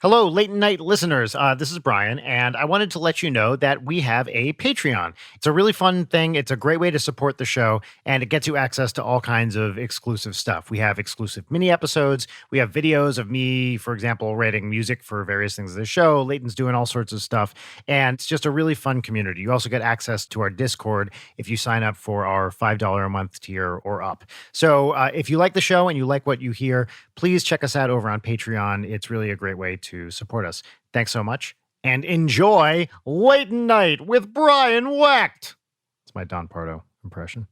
Hello, late night listeners. This is Brian, and I wanted to let you know that we have a Patreon. It's a really fun thing. It's a great way to support the show, and it gets you access to all kinds of exclusive stuff. We have exclusive mini episodes. We have videos of me, for example, writing music for various things of the show. Leighton's doing all sorts of stuff, and it's just a really fun community. You also get access to our Discord if you sign up for our $5 a month tier or up. So if you like the show and you like what you hear, please check us out over on Patreon. It's really a great way to support us. Thanks so much. And enjoy Late Night with Brian Wecht. It's my Don Pardo impression.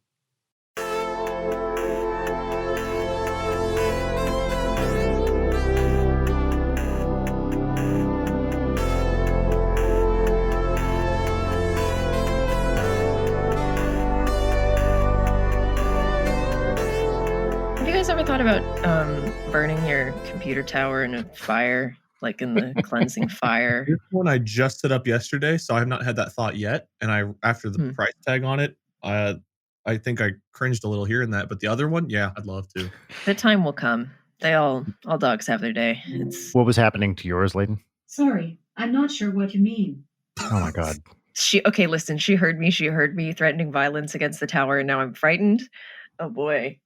Have you guys ever thought about burning your computer tower in a fire, like in the cleansing fire? This one I just set up yesterday, so I have not had that thought yet. And after the price tag on it, I think I cringed a little hearing that. But the other one, yeah, I'd love to. The time will come. All dogs have their day. What was happening to yours, Leighton? Sorry, I'm not sure what you mean. Oh my God. Listen, she heard me threatening violence against the tower, and now I'm frightened. Oh boy.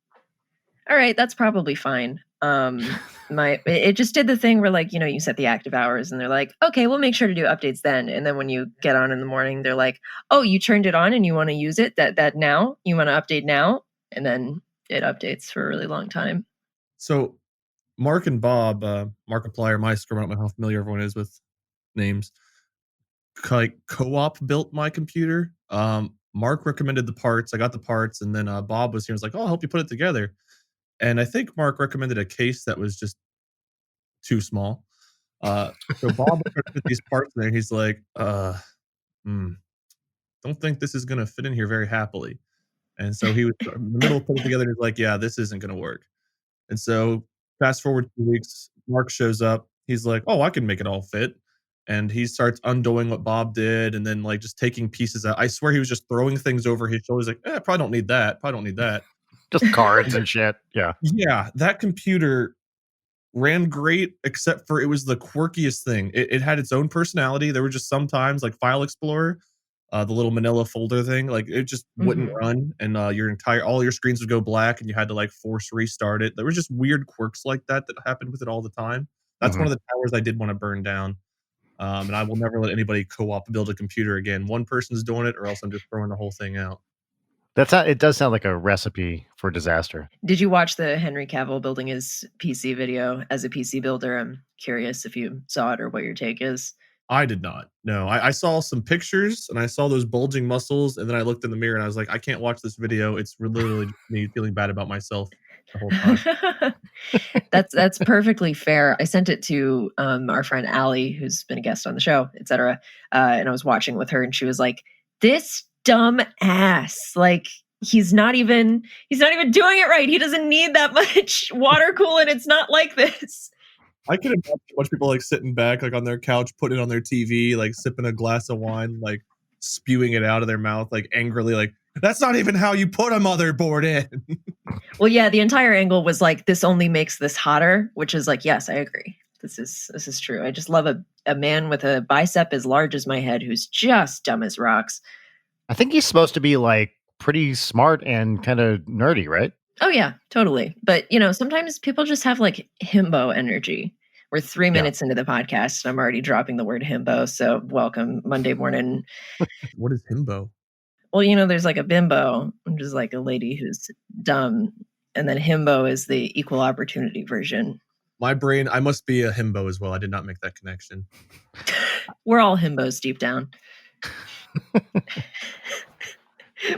All right, that's probably fine. It just did the thing where, like, you set the active hours and they're like, okay, we'll make sure to do updates then. And then when you get on in the morning, they're like, oh, you turned it on and you want to use it that now you want to update now. And then it updates for a really long time. So Mark and Bob, Markiplier, Meister, I don't know how familiar everyone is with names, like co-op built my computer. Mark recommended the parts. I got the parts. And then Bob was here. Was like, oh, I'll help you put it together. And I think Mark recommended a case that was just too small. So Bob put these parts in there. He's like, don't think this is going to fit in here very happily. And so he was in the middle of putting it together. And he's like, yeah, this isn't going to work. And so fast forward 2 weeks, Mark shows up. He's like, oh, I can make it all fit. And he starts undoing what Bob did and then like just taking pieces out. I swear he was just throwing things over his shoulders like, probably don't need that. Probably don't need that. Just cards and shit. Yeah. Yeah. That computer ran great, except for it was the quirkiest thing. It had its own personality. There were just sometimes like File Explorer, the little manila folder thing, like it just wouldn't run. And all your screens would go black and you had to like force restart it. There were just weird quirks like that happened with it all the time. That's one of the towers I did want to burn down. And I will never let anybody co-op build a computer again. One person's doing it or else I'm just throwing the whole thing out. It does sound like a recipe for disaster. Did you watch the Henry Cavill building his PC video as a PC builder? I'm curious if you saw it or what your take is. I did not. No, I saw some pictures and I saw those bulging muscles. And then I looked in the mirror and I was like, I can't watch this video. It's literally me feeling bad about myself the whole time. That's perfectly fair. I sent it to our friend Allie, who's been a guest on the show, etc. And I was watching with her and she was like, this dumb ass, like he's not even doing it right. He doesn't need that much water coolant. It's not like this. I could imagine a bunch of people like sitting back, like on their couch, putting it on their TV, like sipping a glass of wine, like spewing it out of their mouth, like angrily, like that's not even how you put a motherboard in. Well, yeah, the entire angle was like, this only makes this hotter, which is like, yes, I agree. This is true. I just love a man with a bicep as large as my head who's just dumb as rocks. I think he's supposed to be like pretty smart and kind of nerdy, right? Oh yeah, totally. But sometimes people just have like himbo energy. We're 3 minutes into the podcast and I'm already dropping the word himbo. So welcome Monday morning. What is himbo? Well, there's like a bimbo, which is like a lady who's dumb. And then himbo is the equal opportunity version. My brain, I must be a himbo as well. I did not make that connection. We're all himbos deep down.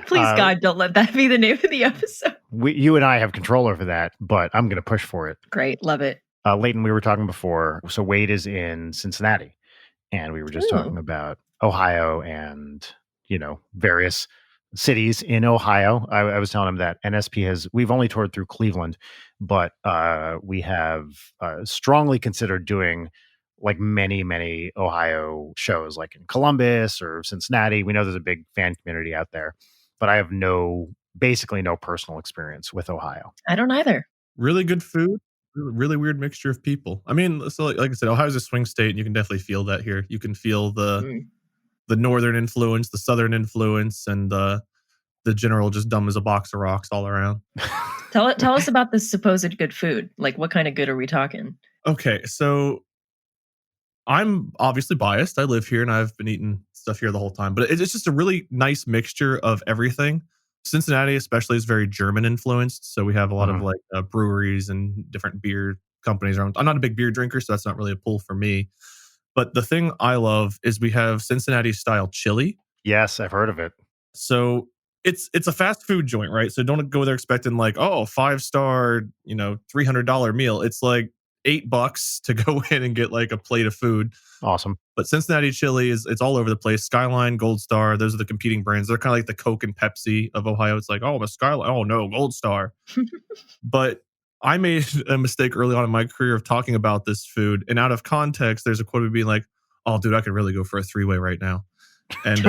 Please, God, don't let that be the name of the episode. You and I have control over that, but I'm going to push for it. Great. Love it. Leighton, we were talking before. So Wade is in Cincinnati, and we were just talking about Ohio and, various cities in Ohio. I was telling him that NSP we've only toured through Cleveland, but we have strongly considered doing like many, many Ohio shows, like in Columbus or Cincinnati. We know there's a big fan community out there, but I have basically no personal experience with Ohio. I don't either. Really good food. really weird mixture of people. I mean, so like I said, Ohio's a swing state, and you can definitely feel that here. You can feel Mm. the northern influence, the southern influence, and the general just dumb as a box of rocks all around. Tell us about this supposed good food. Like, what kind of good are we talking? Okay, so I'm obviously biased. I live here and I've been eating stuff here the whole time, but it's just a really nice mixture of everything. Cincinnati, especially, is very German influenced. So we have a lot of Mhm. like breweries and different beer companies around. I'm not a big beer drinker, so that's not really a pull for me. But the thing I love is we have Cincinnati style chili. Yes, I've heard of it. So it's a fast food joint, right? So don't go there expecting like, oh, 5-star, $300 meal. It's like $8 to go in and get like a plate of food. Awesome. But Cincinnati chili it's all over the place. Skyline, Gold Star, those are the competing brands. They're kind of like the Coke and Pepsi of Ohio. It's like, oh, a Skyline. Oh no, Gold Star. But I made a mistake early on in my career of talking about this food, and out of context, there's a quote of being like, "Oh, dude, I could really go for a 3-way right now." And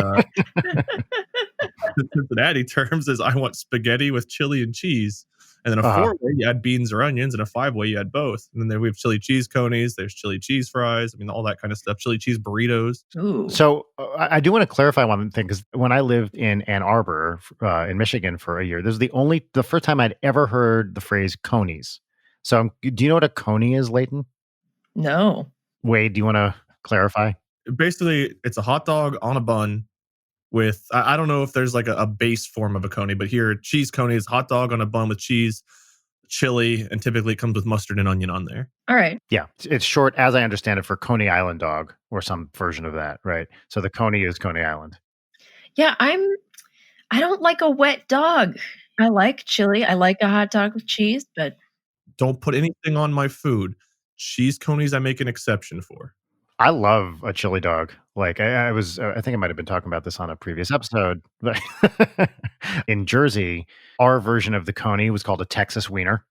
in Cincinnati terms is I want spaghetti with chili and cheese. And then a 4-way, you add beans or onions, and a 5-way, you add both. And then we have chili cheese conies, there's chili cheese fries, I mean, all that kind of stuff, chili cheese burritos. Ooh. So I do want to clarify one thing because when I lived in Ann Arbor, in Michigan, for a year, this is the first time I'd ever heard the phrase conies. So do you know what a coney is, Leighton? No. Wade, do you want to clarify? Basically, it's a hot dog on a bun with, I don't know if there's like a base form of a coney, but here, cheese coney is hot dog on a bun with cheese, chili, and typically it comes with mustard and onion on there. All right. Yeah, it's short, as I understand it, for Coney Island dog or some version of that, right? So the coney is Coney Island. Yeah, I don't like a wet dog. I like chili. I like a hot dog with cheese, but Don't put anything on my food. Cheese conies, I make an exception for. I love a chili dog. Like I think I might have been talking about this on a previous episode, but in Jersey, our version of the coney was called a Texas wiener,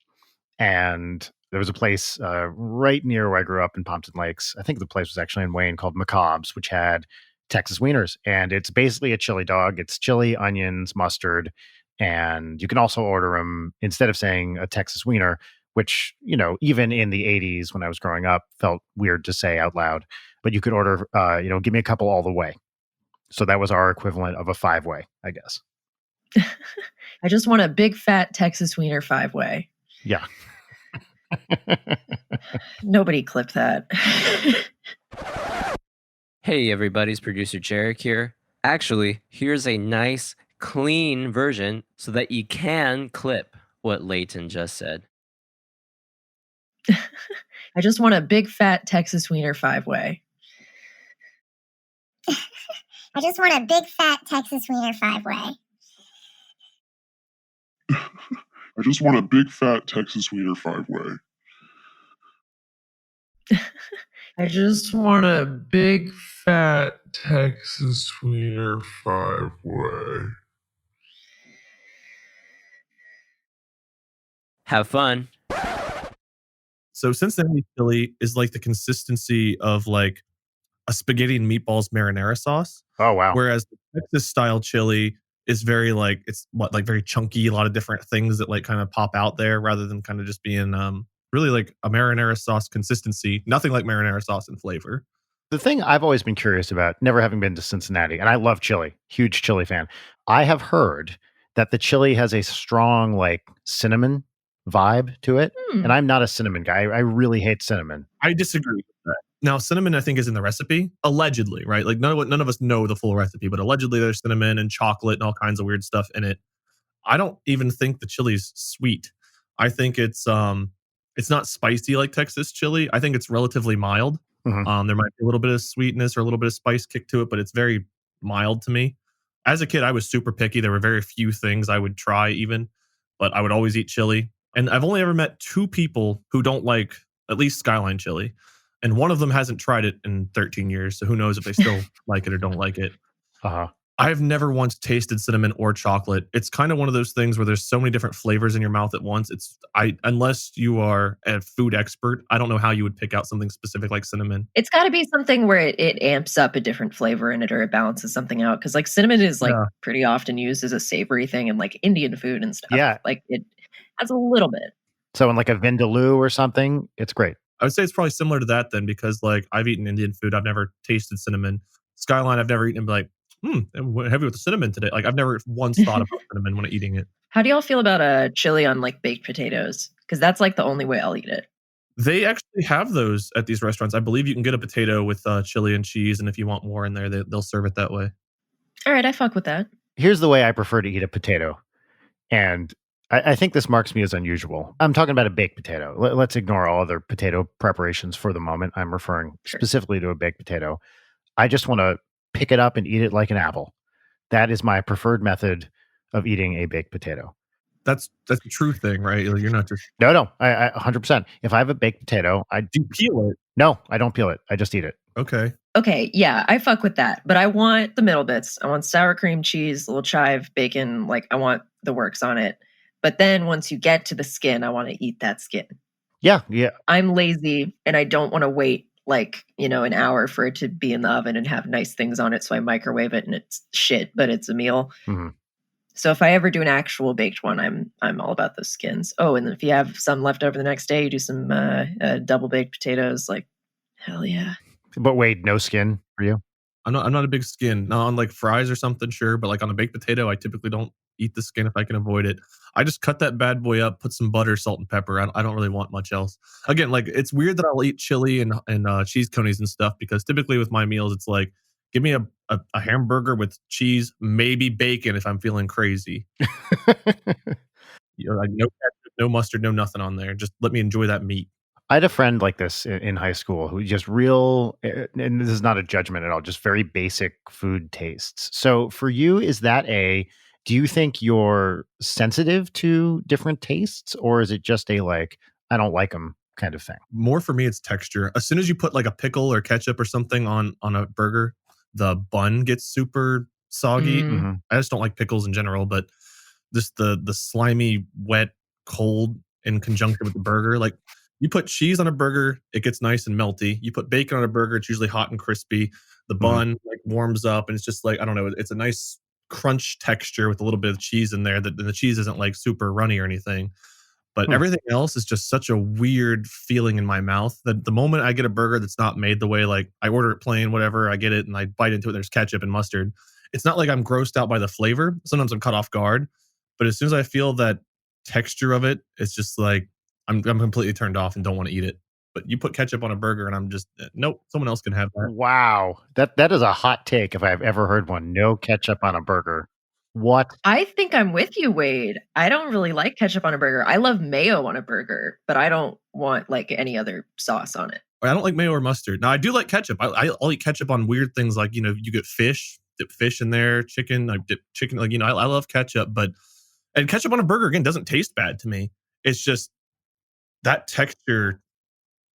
and there was a place right near where I grew up in Pompton Lakes. I think the place was actually in Wayne called McCobb's, which had Texas wieners, and it's basically a chili dog. It's chili, onions, mustard, and you can also order them instead of saying a Texas wiener, which, even in the 80s when I was growing up, felt weird to say out loud. But you could order, give me a couple all the way. So that was our equivalent of a 5-way, I guess. I just want a big fat Texas wiener 5-way. Yeah. Nobody clip that. Hey everybody's producer Jarek here. Actually, here's a nice, clean version so that you can clip what Leighton just said. I just want a big fat Texas wiener 5-way. I just want a big fat Texas wiener 5-way. I just want a big fat Texas wiener 5-way. I just want a big fat Texas wiener 5-way. Have fun. So Cincinnati chili is like the consistency of like a spaghetti and meatballs marinara sauce. Oh, wow. Whereas the Texas style chili is very like, it's like very chunky, a lot of different things that like kind of pop out there rather than kind of just being really like a marinara sauce consistency. Nothing like marinara sauce in flavor. The thing I've always been curious about, never having been to Cincinnati, and I love chili, huge chili fan. I have heard that the chili has a strong like cinnamon vibe to it. And I'm not a cinnamon guy. I really hate cinnamon. I disagree with that. Now, cinnamon, I think, is in the recipe, allegedly, right? Like none of us know the full recipe, but allegedly there's cinnamon and chocolate and all kinds of weird stuff in it. I don't even think the chili's sweet. I think it's not spicy like Texas chili. I think it's relatively mild. Mhm. There might be a little bit of sweetness or a little bit of spice kick to it, but it's very mild to me. As a kid, I was super picky. There were very few things I would try even, but I would always eat chili. And I've only ever met 2 people who don't like at least Skyline chili. And one of them hasn't tried it in 13 years. So who knows if they still like it or don't like it. Uh-huh. I've never once tasted cinnamon or chocolate. It's kind of one of those things where there's so many different flavors in your mouth at once. Unless you are a food expert, I don't know how you would pick out something specific like cinnamon. It's got to be something where it amps up a different flavor in it, or it balances something out. Because like cinnamon is like pretty often used as a savory thing in like Indian food and stuff. Yeah. Like it has a little bit. So in like a vindaloo or something, it's great. I would say it's probably similar to that then, because like I've eaten Indian food, I've never tasted cinnamon. Skyline, I've never eaten and be like, I'm heavy with the cinnamon today. Like I've never once thought about cinnamon when eating it. How do y'all feel about a chili on like baked potatoes? Because that's like the only way I'll eat it. They actually have those at these restaurants. I believe you can get a potato with chili and cheese, and if you want more in there, they'll serve it that way. All right, I fuck with that. Here's the way I prefer to eat a potato. And I think this marks me as unusual. I'm talking about a baked potato. Let's ignore all other potato preparations for the moment. I'm referring specifically to a baked potato. I just want to pick it up and eat it like an apple. That is my preferred method of eating a baked potato. That's a true thing, right? You're not just No, I 100%. If I have a baked potato, do you peel it? No, I don't peel it. I just eat it. Okay, yeah, I fuck with that. But I want the middle bits. I want sour cream, cheese, a little chive, bacon. Like I want the works on it. But then once you get to the skin, I want to eat that skin. Yeah. I'm lazy and I don't want to wait like, an hour for it to be in the oven and have nice things on it. So I microwave it and it's shit, but it's a meal. Mm-hmm. So if I ever do an actual baked one, I'm all about those skins. Oh, and if you have some left over the next day, you do some double baked potatoes. Like, hell yeah. But wait, no skin for you? I'm not a big skin. Not on like fries or something, sure, but like on a baked potato, I typically don't eat the skin if I can avoid it. I just cut that bad boy up, put some butter, salt, and pepper. I don't really want much else. Again, like it's weird that I'll eat chili and cheese conies and stuff, because typically with my meals, it's like, give me a hamburger with cheese, maybe bacon if I'm feeling crazy. Like no ketchup, no mustard, no nothing on there. Just let me enjoy that meat. I had a friend like this in high school who just and this is not a judgment at all, just very basic food tastes. So for you, do you think you're sensitive to different tastes, or is it just a like, I don't like them kind of thing? More for me, it's texture. As soon as you put like a pickle or ketchup or something on a burger, the bun gets super soggy. Mm-hmm. I just don't like pickles in general, but just the slimy, wet, cold in conjunction with the burger. Like you put cheese on a burger, it gets nice and melty. You put bacon on a burger, it's usually hot and crispy. The bun like warms up, and it's just like, I don't know, it's a nice crunch texture with a little bit of cheese in there. That the cheese isn't like super runny or anything. But everything else is just such a weird feeling in my mouth that the moment I get a burger that's not made the way, like I order it plain, whatever, I get it and I bite into it, there's ketchup and mustard. It's not like I'm grossed out by the flavor. Sometimes I'm caught off guard. But as soon as I feel that texture of it, it's just like I'm completely turned off and don't want to eat it. But you put ketchup on a burger and I'm just, nope, someone else can have that. Wow. That is a hot take if I've ever heard one. No ketchup on a burger. What? I think I'm with you, Wade. I don't really like ketchup on a burger. I love mayo on a burger, but I don't want like any other sauce on it. I don't like mayo or mustard. Now I do like ketchup. I'll eat ketchup on weird things like, you get fish, dip fish in there, chicken, I dip chicken. Like, I love ketchup, and ketchup on a burger again doesn't taste bad to me. It's just that texture.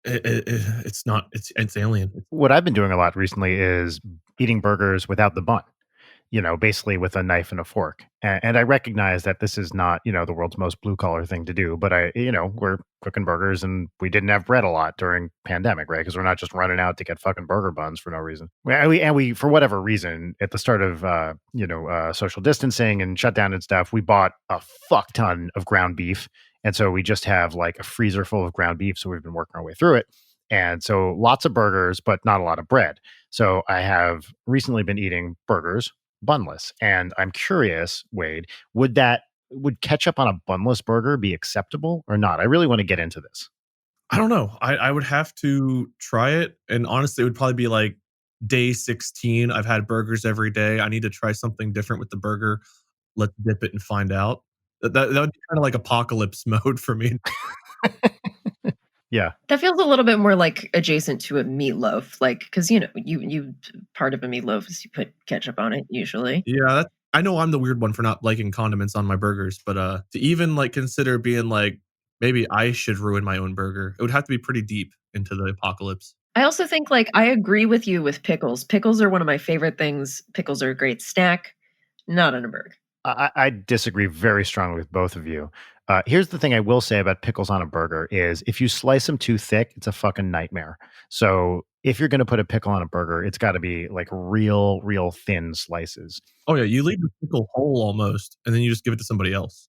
It's alien. What I've been doing a lot recently is eating burgers without the bun. Basically with a knife and a fork. And I recognize that this is not, the world's most blue collar thing to do, but we're cooking burgers and we didn't have bread a lot during pandemic, right? Because we're not just running out to get fucking burger buns for no reason. We for whatever reason, at the start of, social distancing and shutdown and stuff, we bought a fuck ton of ground beef. And so we just have like a freezer full of ground beef. So we've been working our way through it. And so lots of burgers, but not a lot of bread. So I have recently been eating burgers bunless. And I'm curious, Wade, would ketchup on a bunless burger be acceptable or not? I really want to get into this. I don't know. I would have to try it. And honestly, it would probably be like day 16. I've had burgers every day. I need to try something different with the burger. Let's dip it and find out. That would be kind of like apocalypse mode for me. Yeah. That feels a little bit more like adjacent to a meatloaf, like, because, you part of a meatloaf is you put ketchup on it usually. Yeah, I know I'm the weird one for not liking condiments on my burgers, but to even like consider being like, maybe I should ruin my own burger, it would have to be pretty deep into the apocalypse. I also think like I agree with you with pickles. Pickles are one of my favorite things. Pickles are a great snack, not on a burger. I disagree very strongly with both of you. Here's the thing I will say about pickles on a burger is if you slice them too thick, it's a fucking nightmare. So if you're going to put a pickle on a burger, it's got to be like real thin slices. Oh yeah, you leave the pickle whole almost, and then you just give it to somebody else.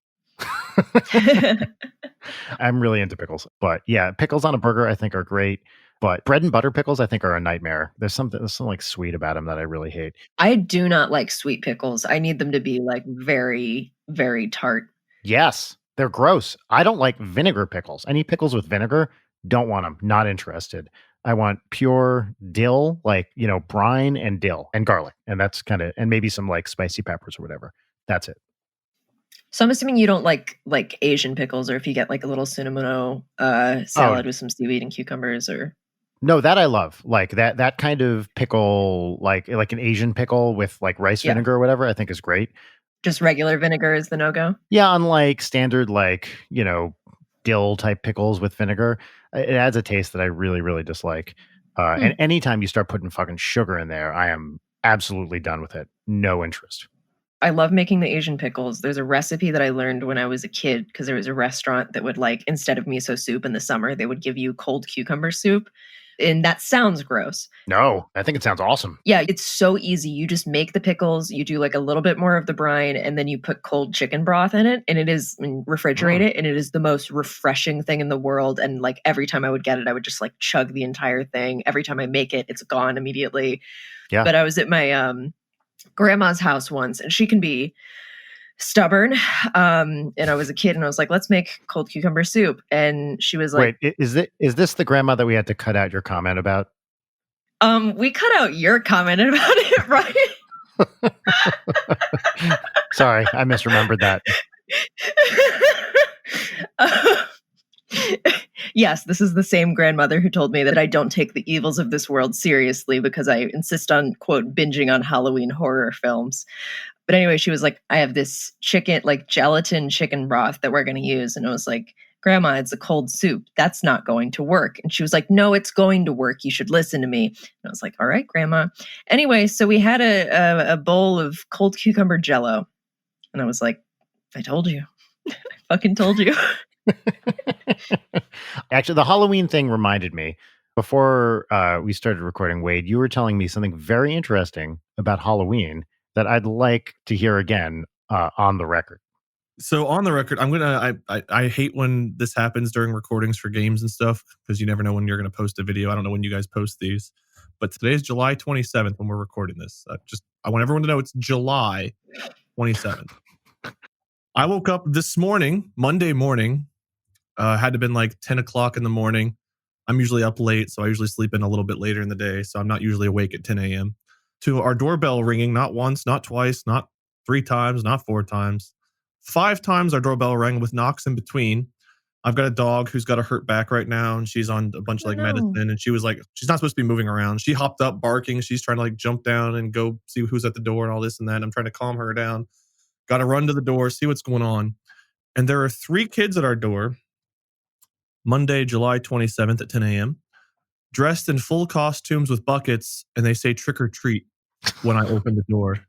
I'm really into pickles. But yeah, pickles on a burger I think are great. But bread and butter pickles I think are a nightmare. There's something like sweet about them that I really hate. I do not like sweet pickles. I need them to be like very, very tart. Yes, they're gross. I don't like vinegar pickles. Any pickles with vinegar, don't want them. Not interested. I want pure dill, like, brine and dill and garlic. And that's and maybe some like spicy peppers or whatever. That's it. So I'm assuming you don't like Asian pickles, or if you get like a little cinnamon salad with some seaweed and cucumbers, or No, that I love. Like that kind of pickle, like an Asian pickle with like rice vinegar or whatever, I think is great. just regular vinegar is the no-go. Yeah, unlike standard dill type pickles with vinegar, it adds a taste that I really, really dislike. And anytime you start putting fucking sugar in there, I am absolutely done with it. No interest. I love making the Asian pickles. There's a recipe that I learned when I was a kid because there was a restaurant that would instead of miso soup in the summer, they would give you cold cucumber soup. And that sounds gross. No, I think it sounds awesome. Yeah, it's so easy. You just make the pickles, you do a little bit more of the brine, and then you put cold chicken broth in it, and refrigerate it, and it is the most refreshing thing in the world. And every time I would get it, I would just chug the entire thing. Every time I make it, it's gone immediately. Yeah. But I was at my grandma's house once, and she can be stubborn. And I was a kid, and I was like, let's make cold cucumber soup. And she was like, wait, is this the grandma that we had to cut out your comment about? We cut out your comment about it, right? Sorry, I misremembered that. Yes, this is the same grandmother who told me that I don't take the evils of this world seriously because I insist on, quote, binging on Halloween horror films. But anyway, she was like, I have this chicken, gelatin chicken broth that we're going to use. And I was like, Grandma, it's a cold soup. That's not going to work. And she was like, no, it's going to work. You should listen to me. And I was like, all right, Grandma. Anyway, so we had a bowl of cold cucumber Jello. And I was like, I told you. I fucking told you. Actually, the Halloween thing reminded me. Before we started recording, Wade, you were telling me something very interesting about Halloween that I'd like to hear again on the record. So on the record, I hate when this happens during recordings for games and stuff, because you never know when you're going to post a video. I don't know when you guys post these, but today is July 27th when we're recording this. I want everyone to know it's July 27th. I woke up this morning, Monday morning, had to been 10 o'clock in the morning. I'm usually up late, so I usually sleep in a little bit later in the day. So I'm not usually awake at 10 a.m. to our doorbell ringing, not once, not twice, not 3 times, not 4 times. 5 times our doorbell rang with knocks in between. I've got a dog who's got a hurt back right now, and she's on a bunch of medicine, and she was she's not supposed to be moving around. She hopped up barking. She's trying to jump down and go see who's at the door and all this and that. I'm trying to calm her down. Got to run to the door, see what's going on. And there are 3 kids at our door, Monday, July 27th at 10 a.m., dressed in full costumes with buckets, and they say trick or treat when I open the door.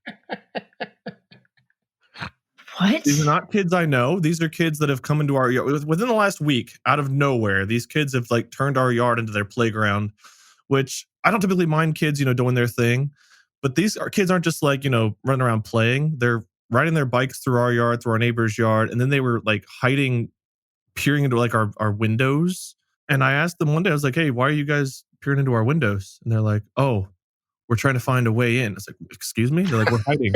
What? These are not kids I know. These are kids that have come into our yard within the last week. Out of nowhere, these kids have turned our yard into their playground, which I don't typically mind kids, doing their thing. But these kids aren't just running around playing. They're riding their bikes through our yard, through our neighbor's yard. And then they were hiding, peering into our windows. And I asked them one day, I was like, hey, why are you guys peering into our windows? And they're like, oh, we're trying to find a way in. I was like, excuse me? They're like, we're hiding.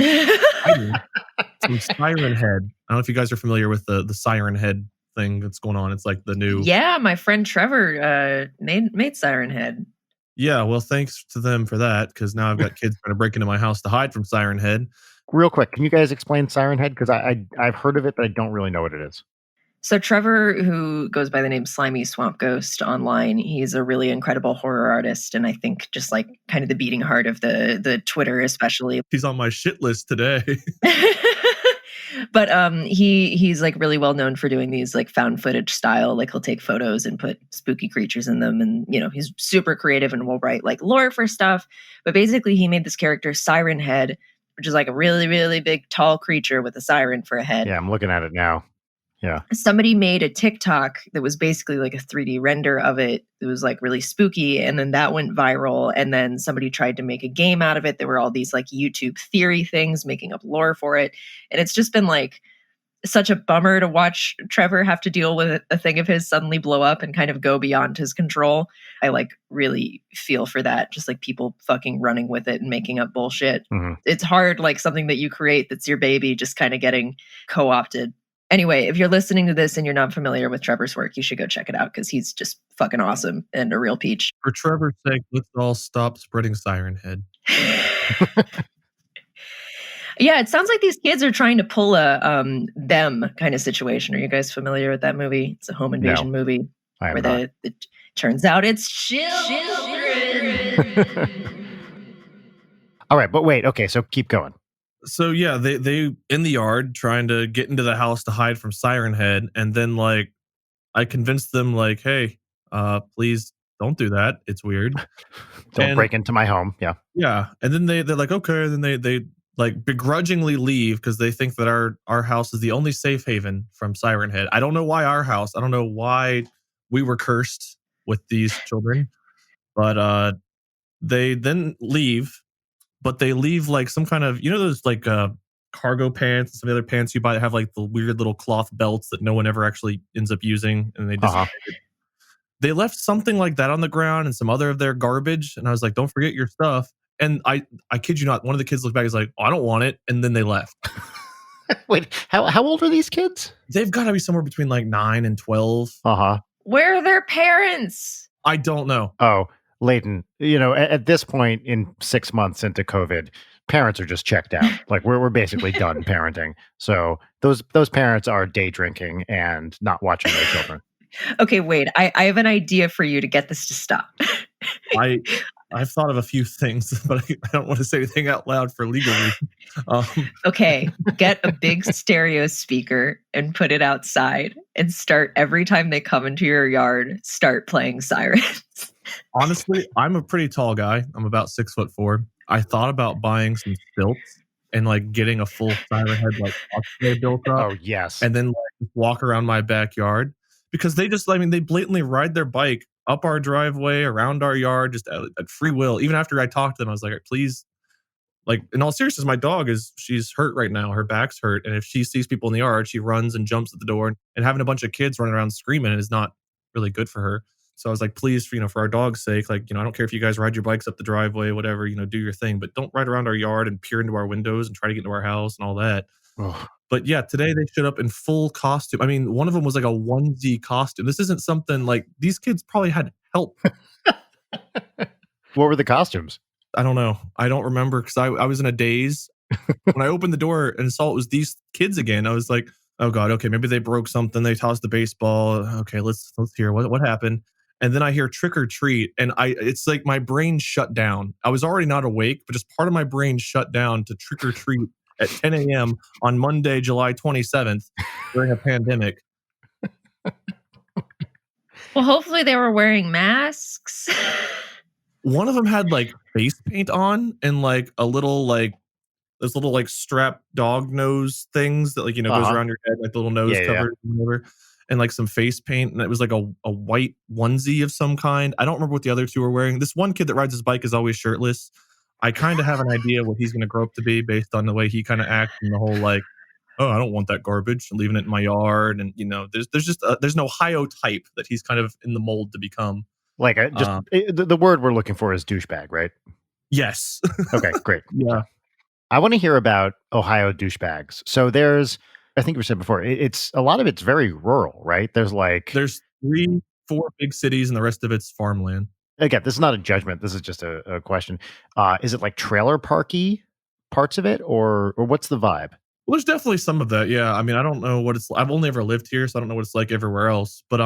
Some Siren Head. I don't know if you guys are familiar with the Siren Head thing that's going on. It's the new. Yeah, my friend Trevor made Siren Head. Yeah, well, thanks to them for that, because now I've got kids trying to break into my house to hide from Siren Head. Real quick, can you guys explain Siren Head? Because I've heard of it, but I don't really know what it is. So Trevor, who goes by the name Slimy Swamp Ghost online, he's a really incredible horror artist, and I think just kind of the beating heart of the Twitter, especially. He's on my shit list today. But he's really well known for doing these found footage style. He'll take photos and put spooky creatures in them, and he's super creative and will write lore for stuff. But basically, he made this character Siren Head, which is a really, really big, tall creature with a siren for a head. Yeah, I'm looking at it now. Yeah. Somebody made a TikTok that was basically a 3D render of it. It was really spooky. And then that went viral. And then somebody tried to make a game out of it. There were all these YouTube theory things making up lore for it. And it's just been such a bummer to watch Trevor have to deal with a thing of his suddenly blow up and kind of go beyond his control. I like really feel for that. Just like people fucking running with it and making up bullshit. Mhm. It's hard, like something that you create that's your baby just kind of getting co-opted. Anyway, if you're listening to this and you're not familiar with Trevor's work, you should go check it out because he's just fucking awesome and a real peach. For Trevor's sake, let's all stop spreading Siren Head. Yeah, it sounds like these kids are trying to pull a them kind of situation. Are you guys familiar with that movie? It's a home invasion movie I am where not. it turns out it's children. All right, but wait. Okay, so keep going. So yeah, they in the yard trying to get into the house to hide from Siren Head, and then like I convinced them like, hey, please don't do that. It's weird. Don't break into my home. Yeah. Yeah, and then they're like, okay, and then they like begrudgingly leave because they think that our house is the only safe haven from Siren Head. I don't know why our house. I don't know why we were cursed with these children, but they then leave. But they leave like some kind of, those like cargo pants and some other pants you buy that have like the weird little cloth belts that no one ever actually ends up using, and they just they left something like that on the ground and some other of their garbage, and I was like, don't forget your stuff. And I kid you not, one of the kids looked back and was like, oh, I don't want it, and then they left. Wait, how old are these kids? They've got to be somewhere between like 9 and 12. Where are their parents? I don't know. Oh, Leighton, at this point in 6 months into COVID, parents are just checked out. Like we're basically done parenting. So those parents are day drinking and not watching their children. Okay, wait. I have an idea for you to get this to stop. I've thought of a few things, but I don't want to say anything out loud for legal reasons. Okay, get a big stereo speaker and put it outside and start every time they come into your yard, start playing sirens. Honestly, I'm a pretty tall guy. I'm about 6'4". I thought about buying some stilts and like getting a full Siren Head like cosplay built up. Oh yes, and then like walk around my backyard because they blatantly ride their bike up our driveway, around our yard, just at free will. Even after I talked to them, I was like, please, like in all seriousness, my dog she's hurt right now. Her back's hurt, and if she sees people in the yard, she runs and jumps at the door. And having a bunch of kids running around screaming is not really good for her. So I was like, please, for our dog's sake, like, I don't care if you guys ride your bikes up the driveway, whatever, do your thing, but don't ride around our yard and peer into our windows and try to get into our house and all that. Ugh. But yeah, today they showed up in full costume. I mean, one of them was like a onesie costume. This isn't something like these kids probably had help. What were the costumes? I don't know. I don't remember because I was in a daze. When I opened the door and saw it was these kids again, I was like, oh God, okay, maybe they broke something. They tossed the baseball. Okay, let's hear what happened. And then I hear trick or treat, and it's like my brain shut down. I was already not awake, but just part of my brain shut down to trick or treat at 10 a.m. on Monday, July 27th during a pandemic. Well, hopefully they were wearing masks. One of them had like face paint on and like a little like those little like strap dog nose things that like goes around your head, like the little nose cover and whatever, and like some face paint, and it was like a white onesie of some kind. I don't remember what the other two were wearing. This one kid that rides his bike is always shirtless. I kind of have an idea what he's going to grow up to be based on the way he kind of acts and the whole like, oh, I don't want that garbage, leaving it in my yard, and there's just there's no Ohio type that he's kind of in the mold to become. Like the word we're looking for is douchebag, right? Yes. Okay, great. Yeah. I want to hear about Ohio douchebags. So I think we said before, it's a lot of it's very rural, right? There's 3-4 big cities and the rest of it's farmland. Again, this is not a judgment. This is just a question. Is it like trailer parky parts of it, or what's the vibe? Well, there's definitely some of that. Yeah. I mean, I don't know what it's. I've only ever lived here, so I don't know what it's like everywhere else. But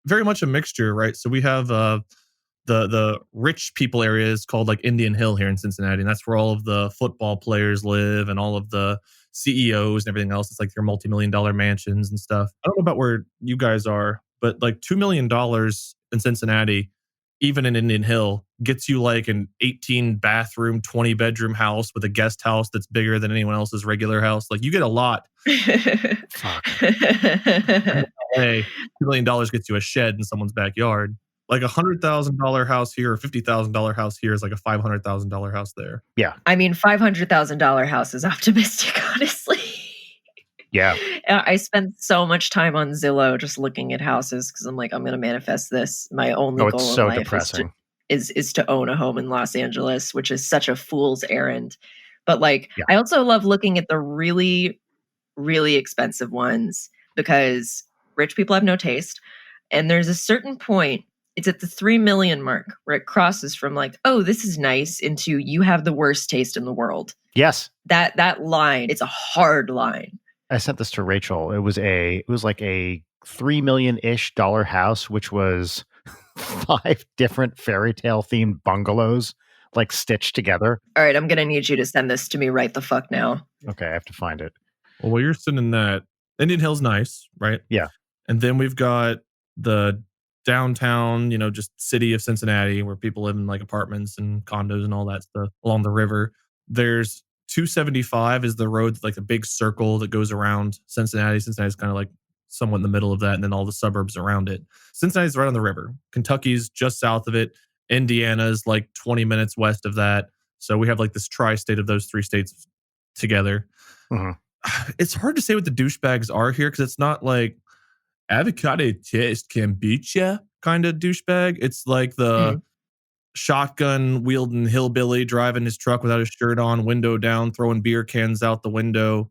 very much a mixture, right? So we have the rich people areas called like Indian Hill here in Cincinnati, and that's where all of the football players live and all of the CEOs and everything else. It's like their multi-million-dollar mansions and stuff. I don't know about where you guys are, but like $2 million in Cincinnati, even in Indian Hill, gets you like an 18 bathroom, 20 bedroom house with a guest house that's bigger than anyone else's regular house. Like you get a lot. Fuck. Hey, $2 million gets you a shed in someone's backyard. Like $100,000 house here or $50,000 house here is like a $500,000 house there. Yeah. I mean, $500,000 house is optimistic, honestly. Yeah. I spend so much time on Zillow just looking at houses because I'm like, I'm going to manifest this. My only Oh, it's goal in so life depressing. is to own a home in Los Angeles, which is such a fool's errand. But like, Yeah. I also love looking at the really, really expensive ones because rich people have no taste. And there's a certain point, it's at the 3 million mark where it crosses from like, oh, this is nice into you have the worst taste in the world. Yes. That line, it's a hard line. I sent this to Rachel. It was like a $3 million-ish house, which was 5 different fairy tale themed bungalows, like stitched together. All right, I'm going to need you to send this to me right the fuck now. Okay, I have to find it. Well, while you're sending that, Indian Hill's nice, right? Yeah. And then we've got the downtown, just city of Cincinnati where people live in like apartments and condos and all that stuff along the river. There's 275 is the road, like a big circle that goes around Cincinnati. Cincinnati's kind of like somewhat in the middle of that, and then all the suburbs around it. Cincinnati's right on the river. Kentucky's just south of it. Indiana's like 20 minutes west of that. So we have like this tri-state of those 3 states together. Mhm. It's hard to say what the douchebags are here because it's not like avocado taste kombucha kind of douchebag. It's like the shotgun wielding hillbilly driving his truck without his shirt on, window down, throwing beer cans out the window.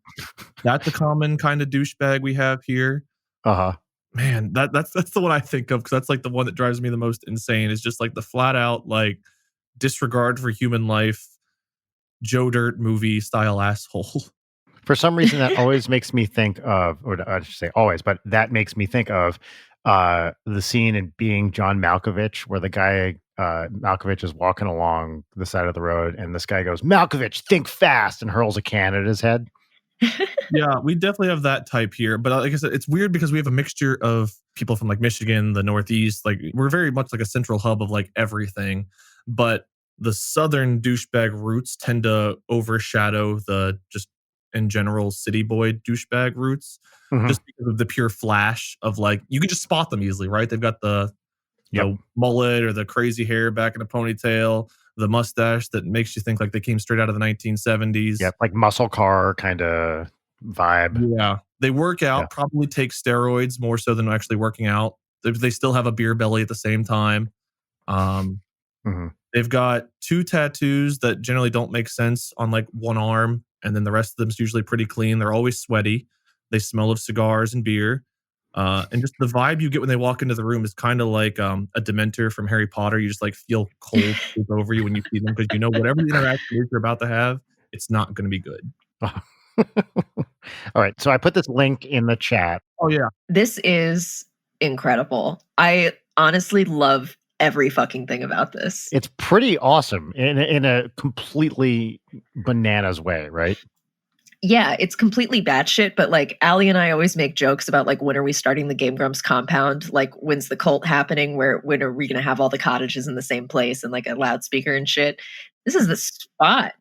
That's a common kind of douchebag we have here. Uh-huh. Man, that's the one I think of because that's like the one that drives me the most insane. Is just like the flat out like disregard for human life, Joe Dirt movie style asshole. For some reason, that always makes me think of, or I should say always, but that makes me think of the scene in Being John Malkovich, where the guy Malkovich is walking along the side of the road, and this guy goes, "Malkovich, think fast," and hurls a can at his head. Yeah, we definitely have that type here. But like I said, it's weird because we have a mixture of people from like Michigan, the Northeast. Like we're very much like a central hub of like everything. But the Southern douchebag roots tend to overshadow the just in general city boy douchebag roots Mhm. just because of the pure flash of like, you can just spot them easily, right? They've got the mullet or the crazy hair back in a ponytail, the mustache that makes you think like they came straight out of the 1970s. Yep, like muscle car kind of vibe. Yeah. They work out, probably take steroids more so than actually working out. They still have a beer belly at the same time. They've got 2 tattoos that generally don't make sense on like one arm, and then the rest of them is usually pretty clean. They're always sweaty. They smell of cigars and beer. And just the vibe you get when they walk into the room is kind of like a Dementor from Harry Potter. You just like feel cold take over you when you see them because you know whatever the interaction is you're about to have, it's not going to be good. All right, so I put this link in the chat. Oh yeah, this is incredible. I honestly love every fucking thing about this. It's pretty awesome in a completely bananas way, right? Yeah, it's completely batshit, but like Allie and I always make jokes about like, when are we starting the Game Grumps compound? Like, when's the cult happening? When are we going to have all the cottages in the same place and like a loudspeaker and shit? This is the spot.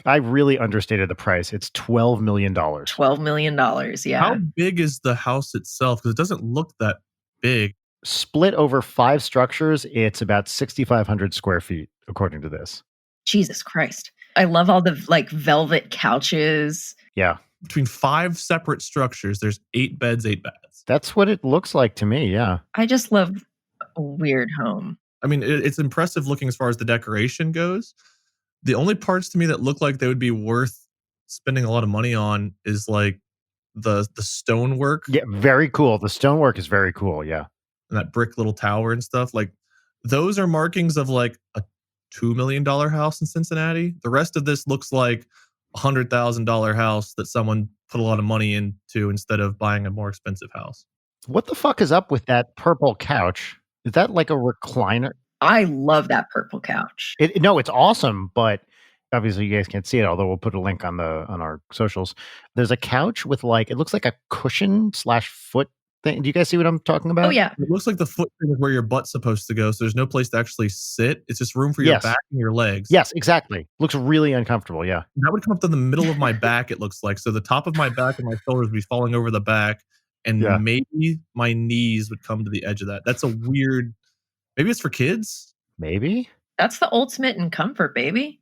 I really understated the price. It's $12 million. $12 million, yeah. How big is the house itself? Because it doesn't look that big. Split over 5 structures, it's about 6,500 square feet, according to this. Jesus Christ. I love all the like velvet couches. Yeah. Between 5 separate structures, there's 8 beds, 8 baths. That's what it looks like to me, yeah. I just love a weird home. I mean, it's impressive looking as far as the decoration goes. The only parts to me that look like they would be worth spending a lot of money on is like the stonework. Yeah, very cool. The stonework is very cool, yeah. And that brick little tower and stuff. Like those are markings of like a $2 million house in Cincinnati. The rest of this looks like $100,000 house that someone put a lot of money into instead of buying a more expensive house. What the fuck is up with that purple couch? Is that like a recliner? I love that purple couch. No, it's awesome, but obviously you guys can't see it, although we'll put a link on our socials. There's a couch with like, it looks like a cushion / foot thing. Do you guys see what I'm talking about? Oh yeah. It looks like the foot thing is where your butt's supposed to go. So there's no place to actually sit. It's just room for your back and your legs. Yes, exactly. Looks really uncomfortable. Yeah. That would come up to the middle of my back, it looks like. So the top of my back and my shoulders would be falling over the back. And maybe my knees would come to the edge of that. That's a weird, maybe it's for kids? Maybe. That's the ultimate in comfort, baby.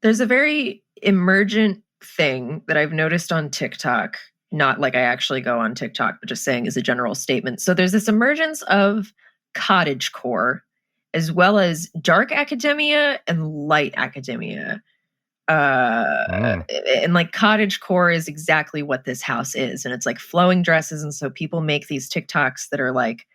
There's a very emergent thing that I've noticed on TikTok not like I actually go on TikTok, but just saying as a general statement. So there's this emergence of cottagecore, as well as dark academia and light academia. And like cottagecore is exactly what this house is. And it's like flowing dresses. And so people make these TikToks that are like,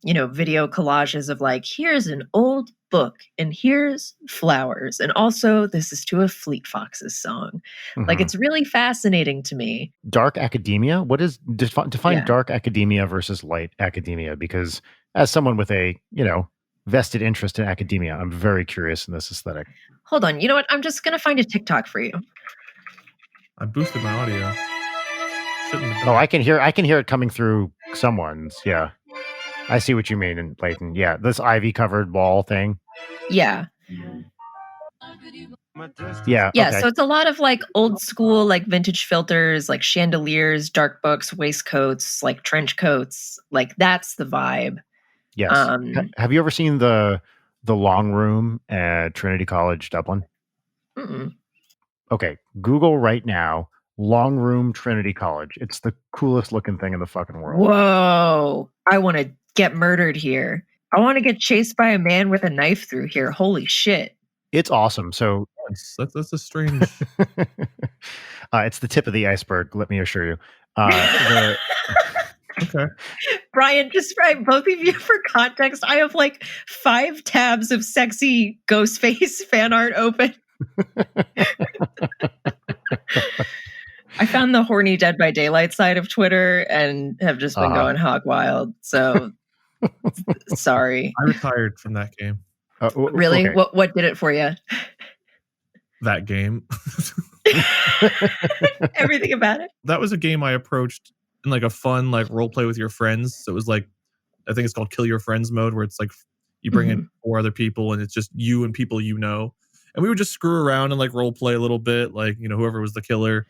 video collages of like, here's an old book and here's flowers. And also this is to a Fleet Foxes song. Like, it's really fascinating to me. Dark academia? What is define Yeah. dark academia versus light academia? Because as someone with a, vested interest in academia, I'm very curious in this aesthetic. Hold on. You know what? I'm just going to find a TikTok for you. I boosted my audio. Shouldn't have done Oh, that. I can hear it coming through someone's. Yeah. I see what you mean in Leighton. Yeah, this ivy covered wall thing. Yeah. Yeah. Yeah. Okay. So it's a lot of like old school, like vintage filters, like chandeliers, dark books, waistcoats, like trench coats. Like that's the vibe. Yes. Have you ever seen the Long Room at Trinity College, Dublin? Mm-mm. Okay, Google right now, Long Room Trinity College. It's the coolest looking thing in the fucking world. Whoa. I want to get murdered here. I want to get chased by a man with a knife through here. Holy shit. It's awesome. So That's a strange. it's the tip of the iceberg, let me assure you. Okay. Brian, just for both of you for context, I have like 5 tabs of sexy Ghostface fan art open. I found the horny Dead by Daylight side of Twitter and have just been going hog wild. So sorry. I retired from that game. Really? Okay. What did it for you? That game. Everything about it. That was a game I approached in like a fun like role play with your friends. So it was like, I think it's called Kill Your Friends mode, where it's like you bring in 4 other people and it's just you and people you know. And we would just screw around and like role play a little bit, like, whoever was the killer.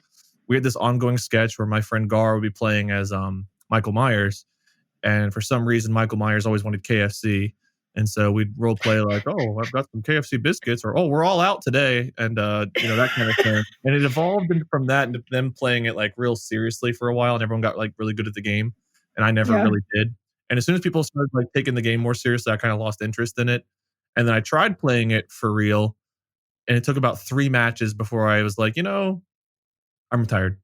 We had this ongoing sketch where my friend Gar would be playing as Michael Myers. And for some reason, Michael Myers always wanted KFC. And so we'd role play like, oh, I've got some KFC biscuits, or, oh, we're all out today. And, that kind of thing. And it evolved from that into them playing it like real seriously for a while. And everyone got like really good at the game. And I never really did. And as soon as people started like taking the game more seriously, I kind of lost interest in it. And then I tried playing it for real. And it took about 3 matches before I was like, I'm retired.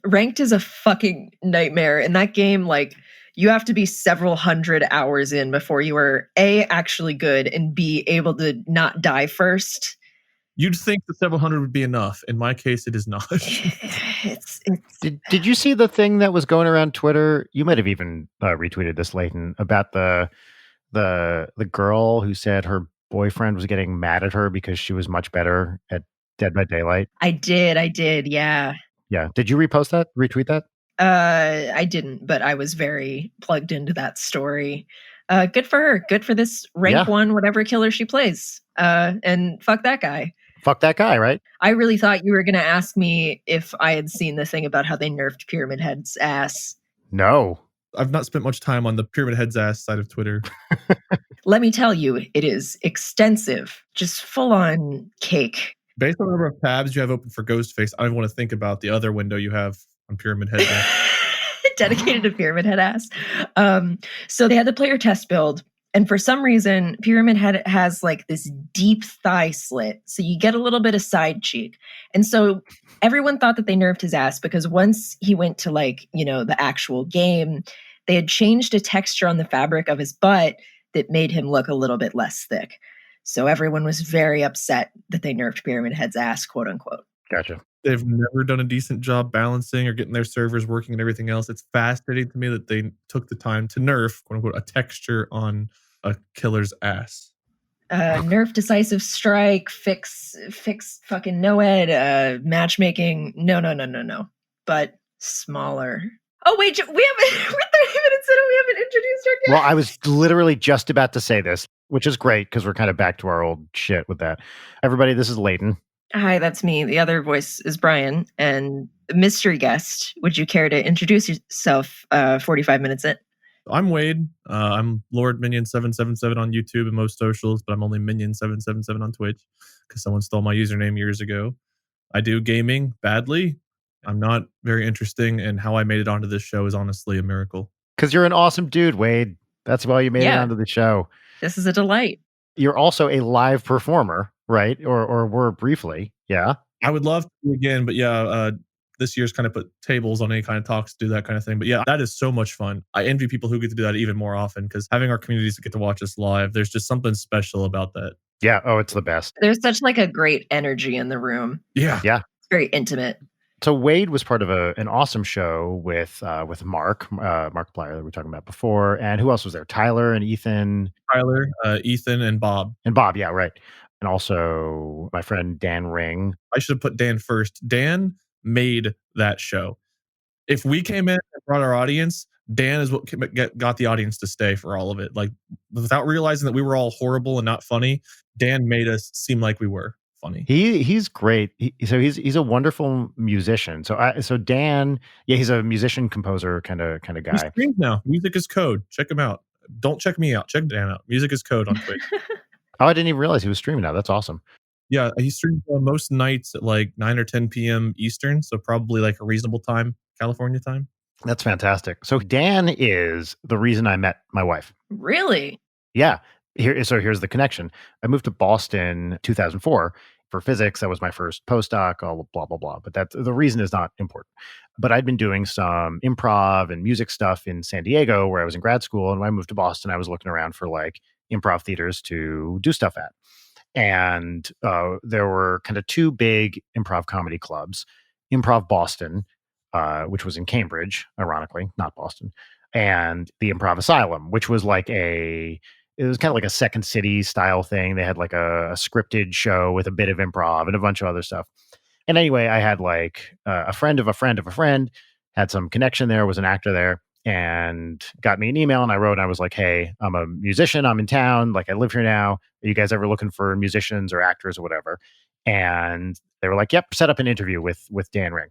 Ranked is a fucking nightmare. In that game, like, you have to be several hundred hours in before you are A, actually good, and B, able to not die first. You'd think the several hundred would be enough. In my case, it is not. It's Did you see the thing that was going around Twitter? You might have even retweeted this, Leighton, about the girl who said her boyfriend was getting mad at her because she was much better at Dead by Daylight. I did, yeah. Yeah. Did you retweet that? I didn't, but I was very plugged into that story. Good for her. Good for this rank 1, whatever killer she plays. And fuck that guy. Fuck that guy, right? I really thought you were going to ask me if I had seen the thing about how they nerfed Pyramid Head's ass. No. I've not spent much time on the Pyramid Head's ass side of Twitter. Let me tell you, it is extensive. Just full on cake. Based on the number of tabs you have open for Ghostface, I want to think about the other window you have on Pyramid Head. Dedicated to Pyramid Head ass. So they had the player test build. And for some reason, Pyramid Head has like this deep thigh slit. So you get a little bit of side cheek. And so everyone thought that they nerfed his ass because once he went to like, the actual game, they had changed a texture on the fabric of his butt that made him look a little bit less thick. So everyone was very upset that they nerfed Pyramid Head's ass, quote unquote. Gotcha. They've never done a decent job balancing or getting their servers working and everything else. It's fascinating to me that they took the time to nerf, quote unquote, a texture on a killer's ass. Nerf decisive strike, fix fucking no-ed, matchmaking. No. But smaller. Oh, wait, we're 30 minutes in and we haven't introduced our guest. Well, I was literally just about to say this, which is great because we're kind of back to our old shit with that. Everybody, this is Leighton. Hi, that's me. The other voice is Brian. And mystery guest, would you care to introduce yourself 45 minutes in? I'm Wade. I'm Lord Minion 777 on YouTube and most socials, but I'm only Minion 777 on Twitch because someone stole my username years ago. I do gaming badly, I'm not very interesting, and how I made it onto this show is honestly a miracle. Because you're an awesome dude, Wade. That's why you made it Yeah. onto the show. This is a delight. You're also a live performer, right? Or were briefly. Yeah. I would love to again, but this year's kind of put tables on any kind of talks to do that kind of thing. But yeah, that is so much fun. I envy people who get to do that even more often because having our communities that get to watch us live, there's just something special about that. Yeah. Oh, it's the best. There's such like a great energy in the room. Yeah. Yeah. It's very intimate. So Wade was part of an awesome show with Mark Plyer that we were talking about before, and who else was there? Tyler and Ethan. Tyler, Ethan, and Bob. And Bob, yeah, right. And also my friend Dan Ring. I should have put Dan first. Dan made that show. If we came in and brought our audience, Dan is what got the audience to stay for all of it. Like without realizing that we were all horrible and not funny, Dan made us seem like we were funny. He's great. He's a wonderful musician. So Dan, yeah, he's a musician composer kind of He guy. streams now. Music is Code. Check him out. Don't check me out. Check Dan out. Music is Code on Twitch. Oh, I didn't even realize he was streaming now. That's awesome. Yeah, he streams most nights at like 9 or 10 p.m. Eastern, so probably like a reasonable time, California time. That's fantastic. So Dan is the reason I met my wife. Really? Yeah. Here's the connection. I moved to Boston 2004 for physics. That was my first postdoc, all blah, blah, blah. But the reason is not important. But I'd been doing some improv and music stuff in San Diego where I was in grad school. And when I moved to Boston, I was looking around for like improv theaters to do stuff at. And there were kind of two big improv comedy clubs, Improv Boston, which was in Cambridge, ironically, not Boston, and the Improv Asylum, which was it was kind of like a Second City style thing. They had like a scripted show with a bit of improv and a bunch of other stuff. And anyway, I had like a friend of a friend of a friend, had some connection there, was an actor there, and got me an email. And I wrote, and I was like, hey, I'm a musician. I'm in town. Like, I live here now. Are you guys ever looking for musicians or actors or whatever? And they were like, yep, set up an interview with Dan Ring.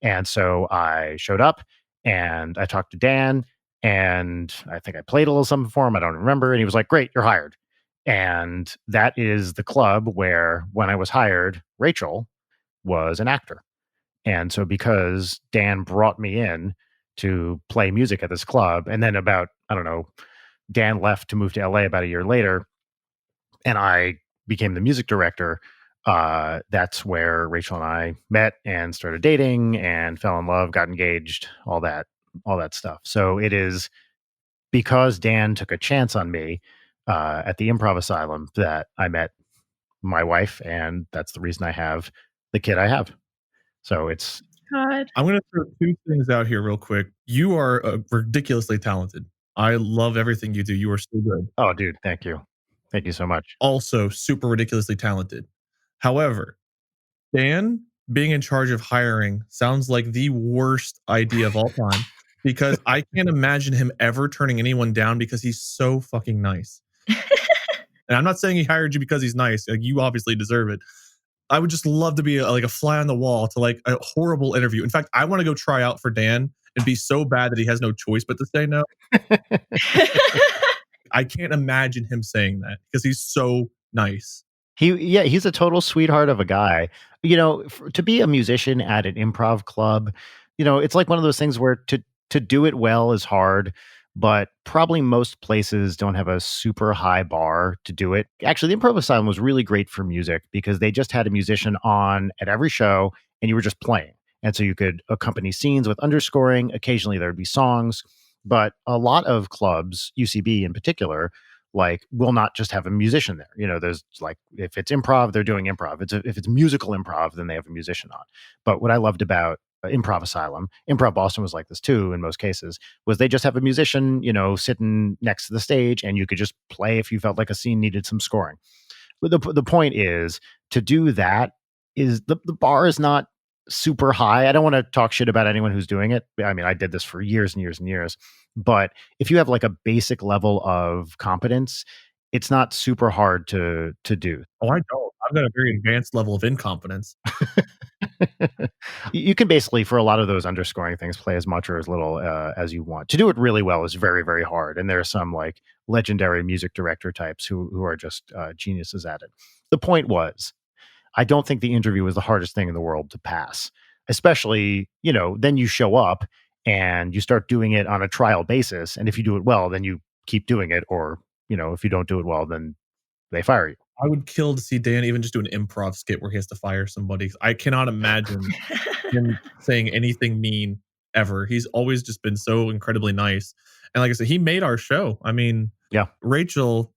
And so I showed up and I talked to Dan, and I think I played a little something for him. I don't remember. And he was like, great, you're hired. And that is the club where, when I was hired, Rachel was an actor. And so because Dan brought me in to play music at this club, and then Dan left to move to LA about a year later, and I became the music director. That's where Rachel and I met and started dating and fell in love, got engaged, all that stuff. So it is because Dan took a chance on me at the Improv Asylum that I met my wife, and that's the reason I have the kid I have. So it's God. I'm going to throw two things out here real quick. You are ridiculously talented. I love everything you do. You are so good. Oh, dude, thank you. Thank you so much. Also super ridiculously talented. However, Dan being in charge of hiring sounds like the worst idea of all time because I can't imagine him ever turning anyone down because he's so fucking nice. And I'm not saying he hired you because he's nice. Like, you obviously deserve it. I would just love to be like a fly on the wall to like a horrible interview. In fact, I want to go try out for Dan and be so bad that he has no choice but to say no. I can't imagine him saying that because he's so nice. He's a total sweetheart of a guy. To be a musician at an improv club, it's like one of those things where to do it well is hard, but probably most places don't have a super high bar to do it. Actually, the Improv Asylum was really great for music because they just had a musician on at every show and you were just playing. And so you could accompany scenes with underscoring. Occasionally there would be songs, but a lot of clubs, UCB in particular, like will not just have a musician there. There's like, if it's improv, they're doing improv. If it's musical improv, then they have a musician on. But what I loved about Improv Asylum, Improv Boston was like this too in most cases, was they just have a musician, sitting next to the stage, and you could just play if you felt like a scene needed some scoring. But the point is, to do that is the bar is not super high. I don't want to talk shit about anyone who's doing it. I mean, I did this for years and years and years. But if you have like a basic level of competence, it's not super hard to do. Oh, I don't. I've got a very advanced level of incompetence. You can basically, for a lot of those underscoring things, play as much or as little as you want. To do it really well is very, very hard. And there are some like legendary music director types who are just geniuses at it. The point was, I don't think the interview was the hardest thing in the world to pass. especially, then you show up and you start doing it on a trial basis. And if you do it well, then you keep doing it. Or, if you don't do it well, then they fire you. I would kill to see Dan even just do an improv skit where he has to fire somebody. I cannot imagine him saying anything mean ever. He's always just been so incredibly nice. And like I said, he made our show. I mean, Yeah. Rachel,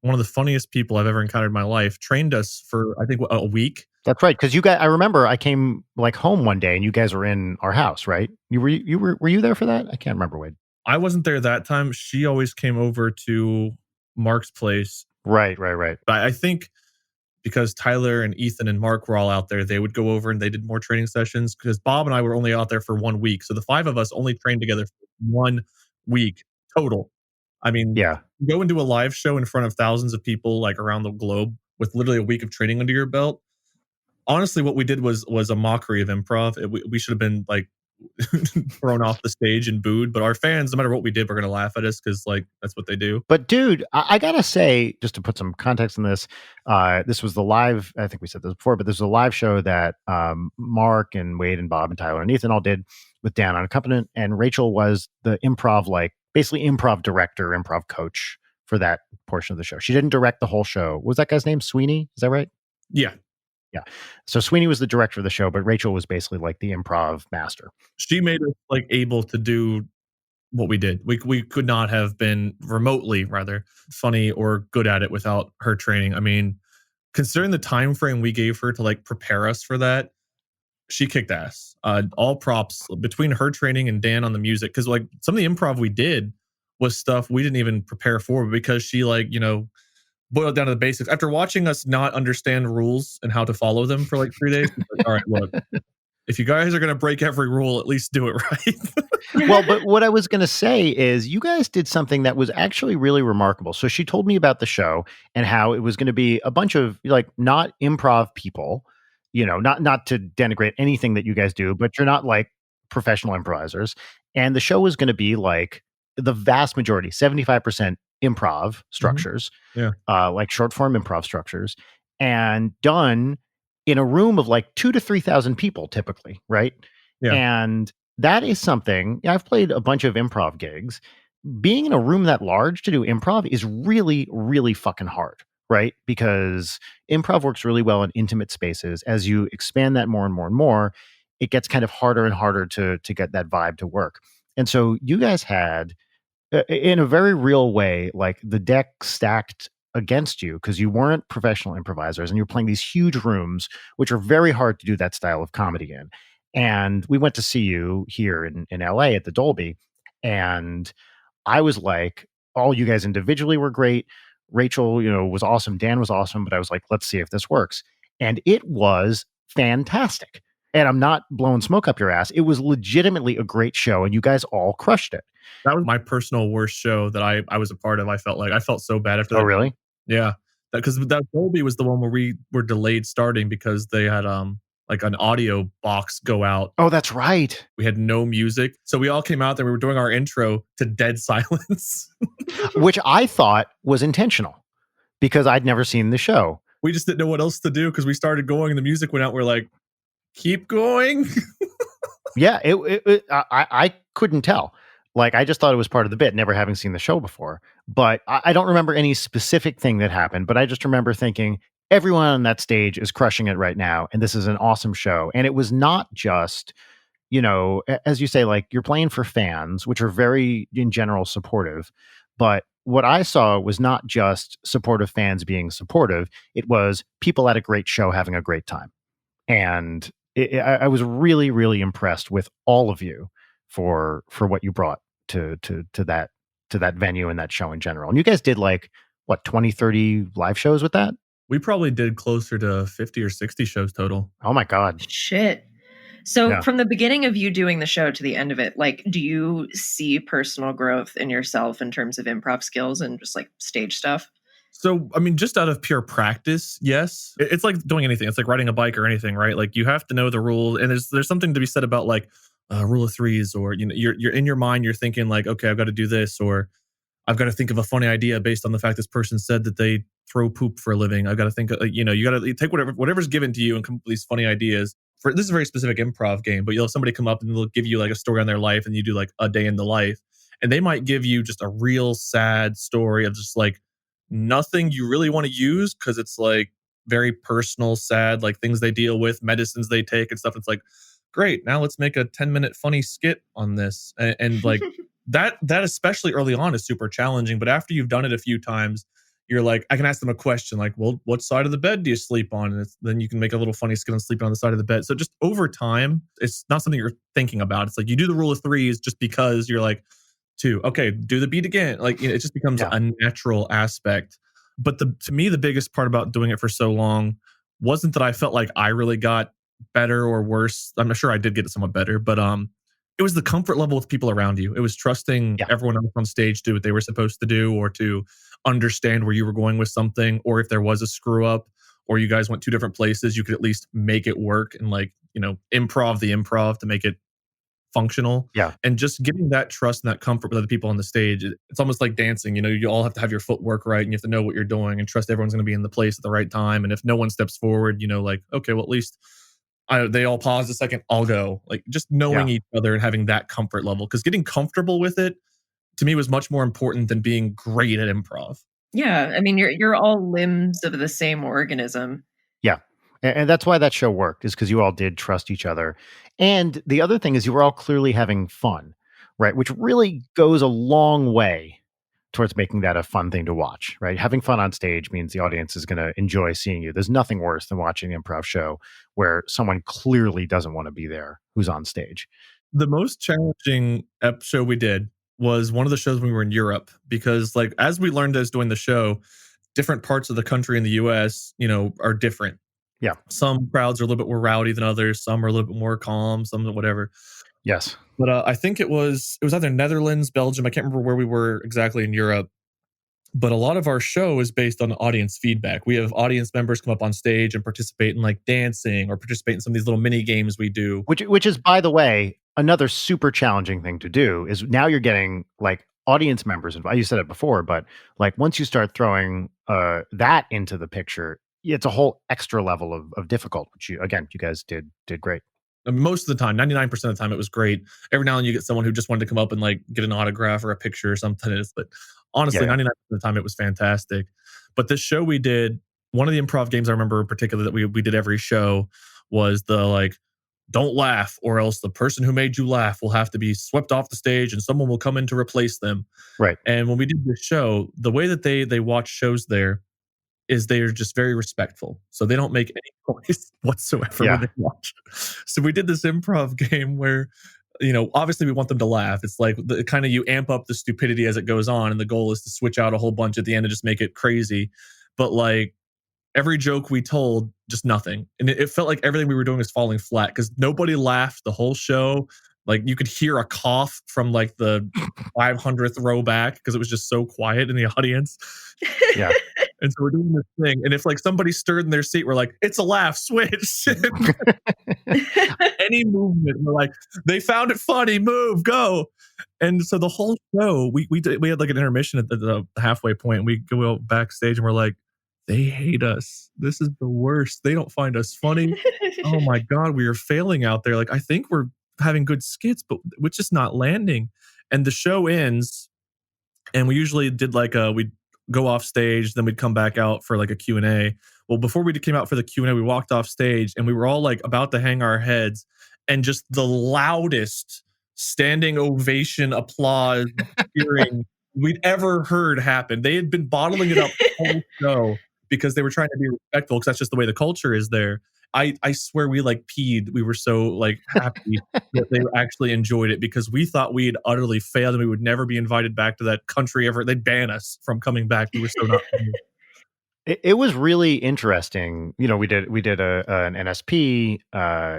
one of the funniest people I've ever encountered in my life, trained us for, I think, a week. That's right. Because you guys, I remember I came like home one day and you guys were in our house, right? Were you there for that? I can't remember, Wade. I wasn't there that time. She always came over to Mark's place. Right. I think because Tyler and Ethan and Mark were all out there, they would go over and they did more training sessions because Bob and I were only out there for 1 week. So the 5 of us only trained together for 1 week total. I mean, Yeah. go and do a live show in front of thousands of people like around the globe with literally a week of training under your belt. Honestly, what we did was a mockery of improv. We should have been like thrown off the stage and booed, but our fans, no matter what we did, were going to laugh at us because like that's what they do. But dude, I gotta say, just to put some context in this, this was the live, I think we said this before, but this was a live show that Mark and Wade and Bob and Tyler and Ethan all did with Dan on accompaniment, and Rachel was the improv, like basically improv director, improv coach for that portion of the show. She didn't direct the whole show. What was that guy's name? Sweeney? Is that right? Yeah. So Sweeney was the director of the show, but Rachel was basically like the improv master. She made us like able to do what we did. We could not have been remotely rather funny or good at it without her training. I mean, considering the time frame we gave her to like prepare us for that, she kicked ass. All props between her training and Dan on the music, because like some of the improv we did was stuff we didn't even prepare for because she like, boiled down to the basics. After watching us not understand rules and how to follow them for like 3 days, like, all right, look, if you guys are going to break every rule, at least do it right. Well, but what I was going to say is you guys did something that was actually really remarkable. So she told me about the show and how it was going to be a bunch of like not improv people, not to denigrate anything that you guys do, but you're not like professional improvisers. And the show was going to be like the vast majority, 75% improv structures, like short form improv structures, and done in a room of like 2,000 to 3,000 people typically, right? Yeah. And that is something, I've played a bunch of improv gigs. Being in a room that large to do improv is really, really fucking hard, right? Because improv works really well in intimate spaces. As you expand that more and more and more, it gets kind of harder and harder to get that vibe to work. And so you guys had, in a very real way, like the deck stacked against you because you weren't professional improvisers and you're playing these huge rooms, which are very hard to do that style of comedy in. And we went to see you here in LA at the Dolby. And I was like, all you guys individually were great. Rachel, was awesome. Dan was awesome. But I was like, let's see if this works. And it was fantastic. And I'm not blowing smoke up your ass. It was legitimately a great show. And you guys all crushed it. That was my personal worst show that I was a part of. I felt so bad after that. Oh, really? Yeah. Because that Dolby was the one where we were delayed starting because they had like an audio box go out. Oh, that's right. We had no music. So we all came out there. We were doing our intro to dead silence. Which I thought was intentional because I'd never seen the show. We just didn't know what else to do because we started going and the music went out. We're like, keep going. Yeah, I couldn't tell. Like, I just thought it was part of the bit, never having seen the show before. But I don't remember any specific thing that happened. But I just remember thinking, everyone on that stage is crushing it right now. And this is an awesome show. And it was not just, as you say, like you're playing for fans, which are very, in general, supportive. But what I saw was not just supportive fans being supportive. It was people at a great show having a great time. And I was really, really impressed with all of you for what you brought to that venue and that show in general. And you guys did like, what, 20, 30 live shows with that? We probably did closer to 50 or 60 shows total. Oh my God. Shit. So Yeah. From the beginning of you doing the show to the end of it, like, do you see personal growth in yourself in terms of improv skills and just like stage stuff? So, I mean, just out of pure practice, yes. It's like doing anything. It's like riding a bike or anything, right? Like you have to know the rules. And there's something to be said about like rule of threes, or, you're in your mind, you're thinking like, okay, I've got to do this, or I've got to think of a funny idea based on the fact this person said that they throw poop for a living. I've got to think, you got to take whatever's given to you and come up with these funny ideas. this is a very specific improv game, but you'll have somebody come up and they'll give you like a story on their life, and you do like a day in the life, and they might give you just a real sad story of just like nothing you really want to use because it's like very personal, sad, like things they deal with, medicines they take and stuff. It's like, great, now let's make a 10-minute funny skit on this. And like that especially early on is super challenging. But after you've done it a few times, you're like, I can ask them a question like, well, what side of the bed do you sleep on? And then you can make a little funny skit on sleeping on the side of the bed. So just over time, it's not something you're thinking about. It's like you do the rule of threes just because you're like, two, okay, do the beat again. Like, it just becomes a natural aspect. But to me, the biggest part about doing it for so long wasn't that I felt like I really got better or worse. I'm sure I did get somewhat better, but it was the comfort level with people around you. It was trusting everyone else on stage to do what they were supposed to do, or to understand where you were going with something, or if there was a screw up, or you guys went two different places, you could at least make it work and like, improv the improv to make it functional. Yeah. And just getting that trust and that comfort with other people on the stage, it's almost like dancing. You all have to have your footwork right, and you have to know what you're doing and trust everyone's going to be in the place at the right time. And if no one steps forward, like, okay, well, at least they all pause a second, I'll go. Like just knowing each other and having that comfort level, because getting comfortable with it to me was much more important than being great at improv. Yeah, I mean, you're all limbs of the same organism. Yeah. And that's why that show worked, is because you all did trust each other. And the other thing is you were all clearly having fun, right? Which really goes a long way towards making that a fun thing to watch, right? Having fun on stage means the audience is going to enjoy seeing you. There's nothing worse than watching an improv show where someone clearly doesn't want to be there who's on stage. The most challenging show we did was one of the shows when we were in Europe, because like as we learned as doing the show, different parts of the country in the US, are different. Yeah. Some crowds are a little bit more rowdy than others. Some are a little bit more calm, some whatever. Yes. But I think it was either Netherlands, Belgium. I can't remember where we were exactly in Europe. But a lot of our show is based on audience feedback. We have audience members come up on stage and participate in like dancing or participate in some of these little mini games we do. Which is, by the way, another super challenging thing to do is now you're getting like audience members involved. You said it before, but like once you start throwing that into the picture, it's a whole extra level of difficult, which you guys did great. Most of the time, 99% of the time, it was great. Every now and then you get someone who just wanted to come up and like get an autograph or a picture or something. But honestly, 99% of the time, it was fantastic. But this show we did, one of the improv games I remember in particular that we did every show was the like, don't laugh or else the person who made you laugh will have to be swept off the stage and someone will come in to replace them. Right. And when we did this show, the way that they watch shows there is they are just very respectful. So they don't make any noise whatsoever when they watch. So we did this improv game where, obviously we want them to laugh. It's like the kind of you amp up the stupidity as it goes on. And the goal is to switch out a whole bunch at the end and just make it crazy. But like every joke we told, just nothing. And it felt like everything we were doing was falling flat because nobody laughed the whole show. Like you could hear a cough from like the 500th row back because it was just so quiet in the audience. Yeah. And so we're doing this thing. And if like somebody stirred in their seat, we're like, it's a laugh, switch. Any movement, we're like, they found it funny, move, go. And so the whole show, we had like an intermission at the halfway point. And we go backstage and we're like, they hate us. This is the worst. They don't find us funny. Oh my God, we are failing out there. Like, I think we're having good skits, but we're just not landing. And the show ends. And we usually did like we'd go off stage, then we'd come back out for like a Q&A. Well, before we came out for the Q&A, we walked off stage and we were all like about to hang our heads, and just the loudest standing ovation, applause, cheering we'd ever heard happen. They had been bottling it up the whole show because they were trying to be respectful, because that's just the way the culture is there. I swear we like peed. We were so like happy that they actually enjoyed it, because we thought we had utterly failed and we would never be invited back to that country ever. They'd ban us from coming back. We were so not funny. It was really interesting. We did an NSP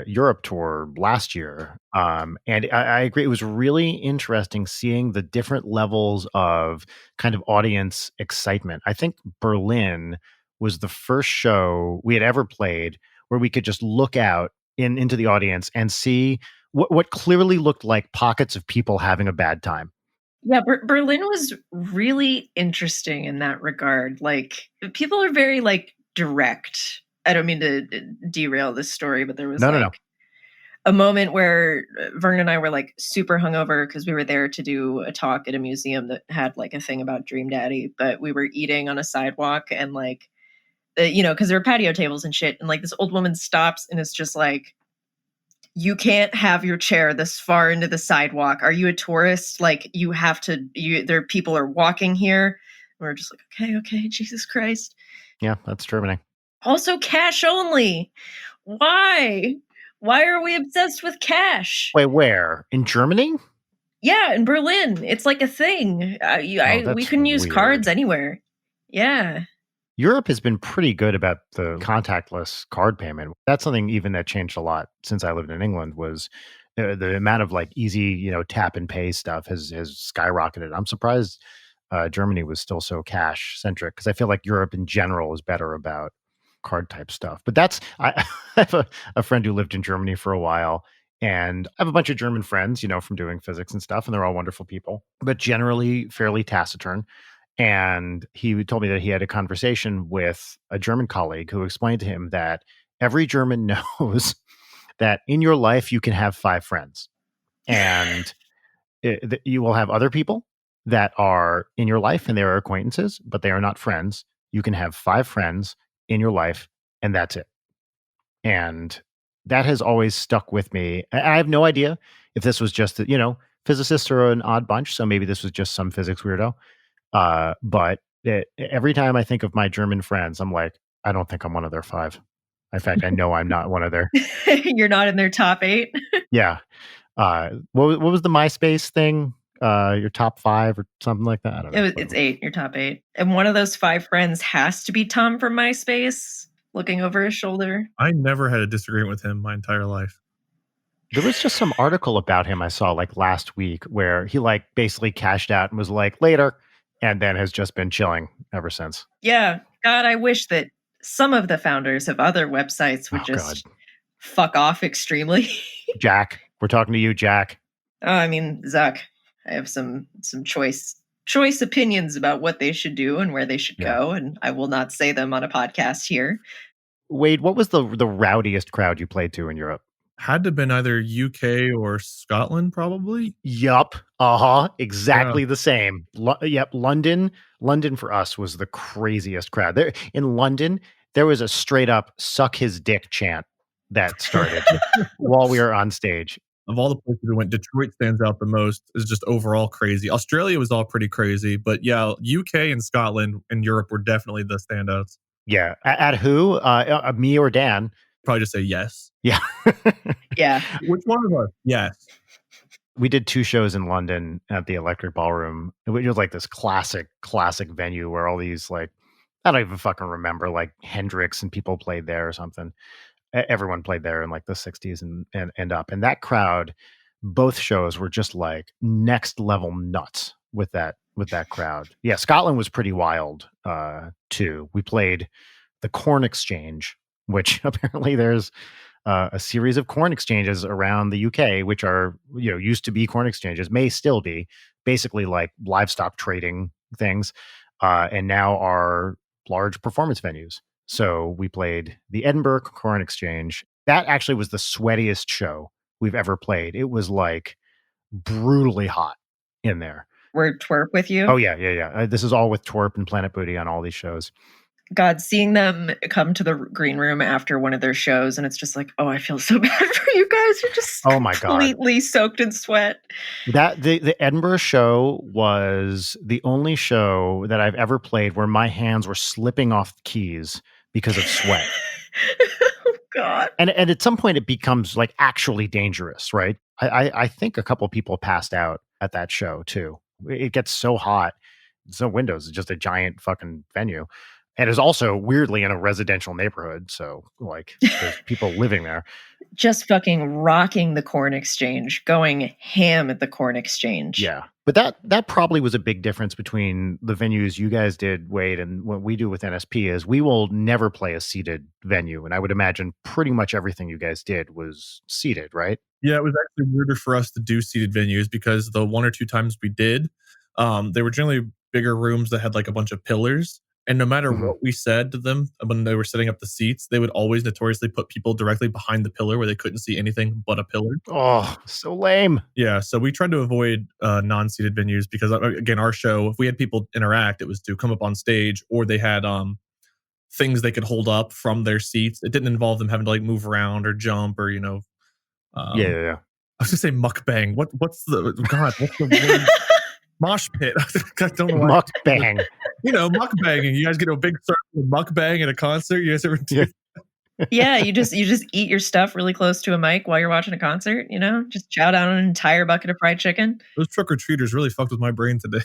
Europe tour last year, and I agree. It was really interesting seeing the different levels of kind of audience excitement. I think Berlin was the first show we had ever played where we could just look out into the audience and see what clearly looked like pockets of people having a bad time. Yeah, Berlin was really interesting in that regard. Like, people are very like direct. I don't mean to derail this story, but there was No. a moment where Vern and I were like super hungover because we were there to do a talk at a museum that had like a thing about Dream Daddy, but we were eating on a sidewalk and like, because there were patio tables and shit. And like this old woman stops and it's just like, you can't have your chair this far into the sidewalk. Are you a tourist? Like you have to, there people are walking here. And we're just like, okay, Jesus Christ. Yeah, that's Germany. Also cash only. Why? Why are we obsessed with cash? Wait, where? In Germany? Yeah, in Berlin. It's like a thing. We that's couldn't use weird. cards anywhere. Yeah. Europe has been pretty good about the contactless card payment. That's something even that changed a lot since I lived in England was the amount of like easy, tap and pay stuff has skyrocketed. I'm surprised Germany was still so cash centric because I feel like Europe in general is better about card type stuff. But I have a friend who lived in Germany for a while, and I have a bunch of German friends, from doing physics and stuff, and they're all wonderful people, but generally fairly taciturn. And he told me that he had a conversation with a German colleague who explained to him that every German knows that in your life you can have 5 friends, and you will have other people that are in your life and they are acquaintances, but they are not friends. You can have 5 friends in your life, and that's it. And that has always stuck with me. I have no idea if this was just that, physicists are an odd bunch, so maybe this was just some physics weirdo. But every time I think of my German friends, I'm like, I don't think I'm one of their 5. In fact, I know I'm not one of their. You're not in their top 8. Yeah. What was the MySpace thing? Your top 5 or something like that? I don't know. It's 8. Your top 8, and one of those 5 friends has to be Tom from MySpace, looking over his shoulder. I never had a disagreement with him my entire life. There was just some article about him I saw like last week where he like basically cashed out and was like later, and then has just been chilling ever since. Yeah. God, I wish that some of the founders of other websites would just fuck off extremely. Jack, we're talking to you, Jack. Oh, I mean, Zuck, I have some choice opinions about what they should do and where they should go, and I will not say them on a podcast here. Wade, what was the rowdiest crowd you played to in Europe? Had to have been either UK or Scotland, probably. Yup. Exactly the same. Yep. London for us was the craziest crowd. There in London, there was a straight up suck his dick chant that started while we were on stage. Of all the places we went, Detroit stands out the most. Is just overall crazy. Australia was all pretty crazy, but yeah, UK and Scotland and Europe were definitely the standouts. Yeah. At who? Me or Dan? Probably just say yes. Yeah. Yeah. Which one of us? Yes. We did 2 shows in London at the Electric Ballroom. It was like this classic venue where all these like, I don't even fucking remember, like Hendrix and people played there or something. Everyone played there in like the 60s and up. And that crowd, both shows were just like next level nuts with that crowd. Yeah, Scotland was pretty wild too. We played the Corn Exchange, which apparently there's a series of corn exchanges around the UK, which are, used to be corn exchanges, may still be basically like livestock trading things, and now are large performance venues. So we played the Edinburgh Corn Exchange. That actually was the sweatiest show we've ever played. It was like brutally hot in there. Were Twerp with you? Oh, yeah. This is all with Twerp and Planet Booty on all these shows. God, seeing them come to the green room after one of their shows, and it's just like, oh, I feel so bad for you guys. You're just completely soaked in sweat. That the Edinburgh show was the only show that I've ever played where my hands were slipping off the keys because of sweat. Oh God! And at some point it becomes like actually dangerous, right? I think a couple of people passed out at that show too. It gets so hot. There's no windows. It's just a giant fucking venue. And is also weirdly in a residential neighborhood. So like there's people living there. Just fucking rocking the Corn Exchange, going ham at the Corn Exchange. Yeah. But that probably was a big difference between the venues you guys did, Wade, and what we do with NSP is we will never play a seated venue. And I would imagine pretty much everything you guys did was seated, right? Yeah, it was actually weirder for us to do seated venues because the 1 or 2 times we did, they were generally bigger rooms that had like a bunch of pillars. And no matter what we said to them when they were setting up the seats, they would always notoriously put people directly behind the pillar where they couldn't see anything but a pillar. Oh, so lame. Yeah, so we tried to avoid non-seated venues because, again, our show, if we had people interact, it was to come up on stage, or they had things they could hold up from their seats. It didn't involve them having to like move around or jump or, Yeah. I was gonna say mukbang. What's the word? Mosh pit. I don't know why. Mukbang. Mukbanging. You guys get a big circle of mukbang at a concert. You guys ever do? Yeah, you just eat your stuff really close to a mic while you're watching a concert. Just chow down an entire bucket of fried chicken. Those trick-or-treaters really fucked with my brain today.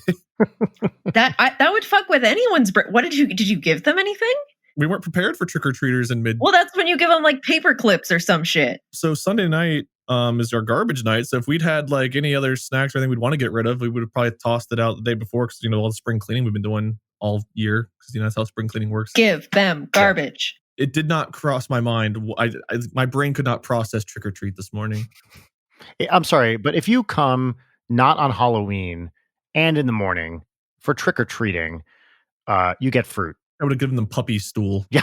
That would fuck with anyone's brain. What did you give them anything? We weren't prepared for trick-or-treaters in mid. Well, that's when you give them like paper clips or some shit. So Sunday night is our garbage night. So if we'd had like any other snacks or anything we'd want to get rid of, we would have probably tossed it out the day before because all the spring cleaning we've been doing all year because that's how spring cleaning works. Give them garbage. It did not cross my mind. My brain could not process trick-or-treat this morning. I'm sorry, but if you come not on Halloween and in the morning for trick-or-treating, you get fruit. I would have given them puppy stool. Yeah.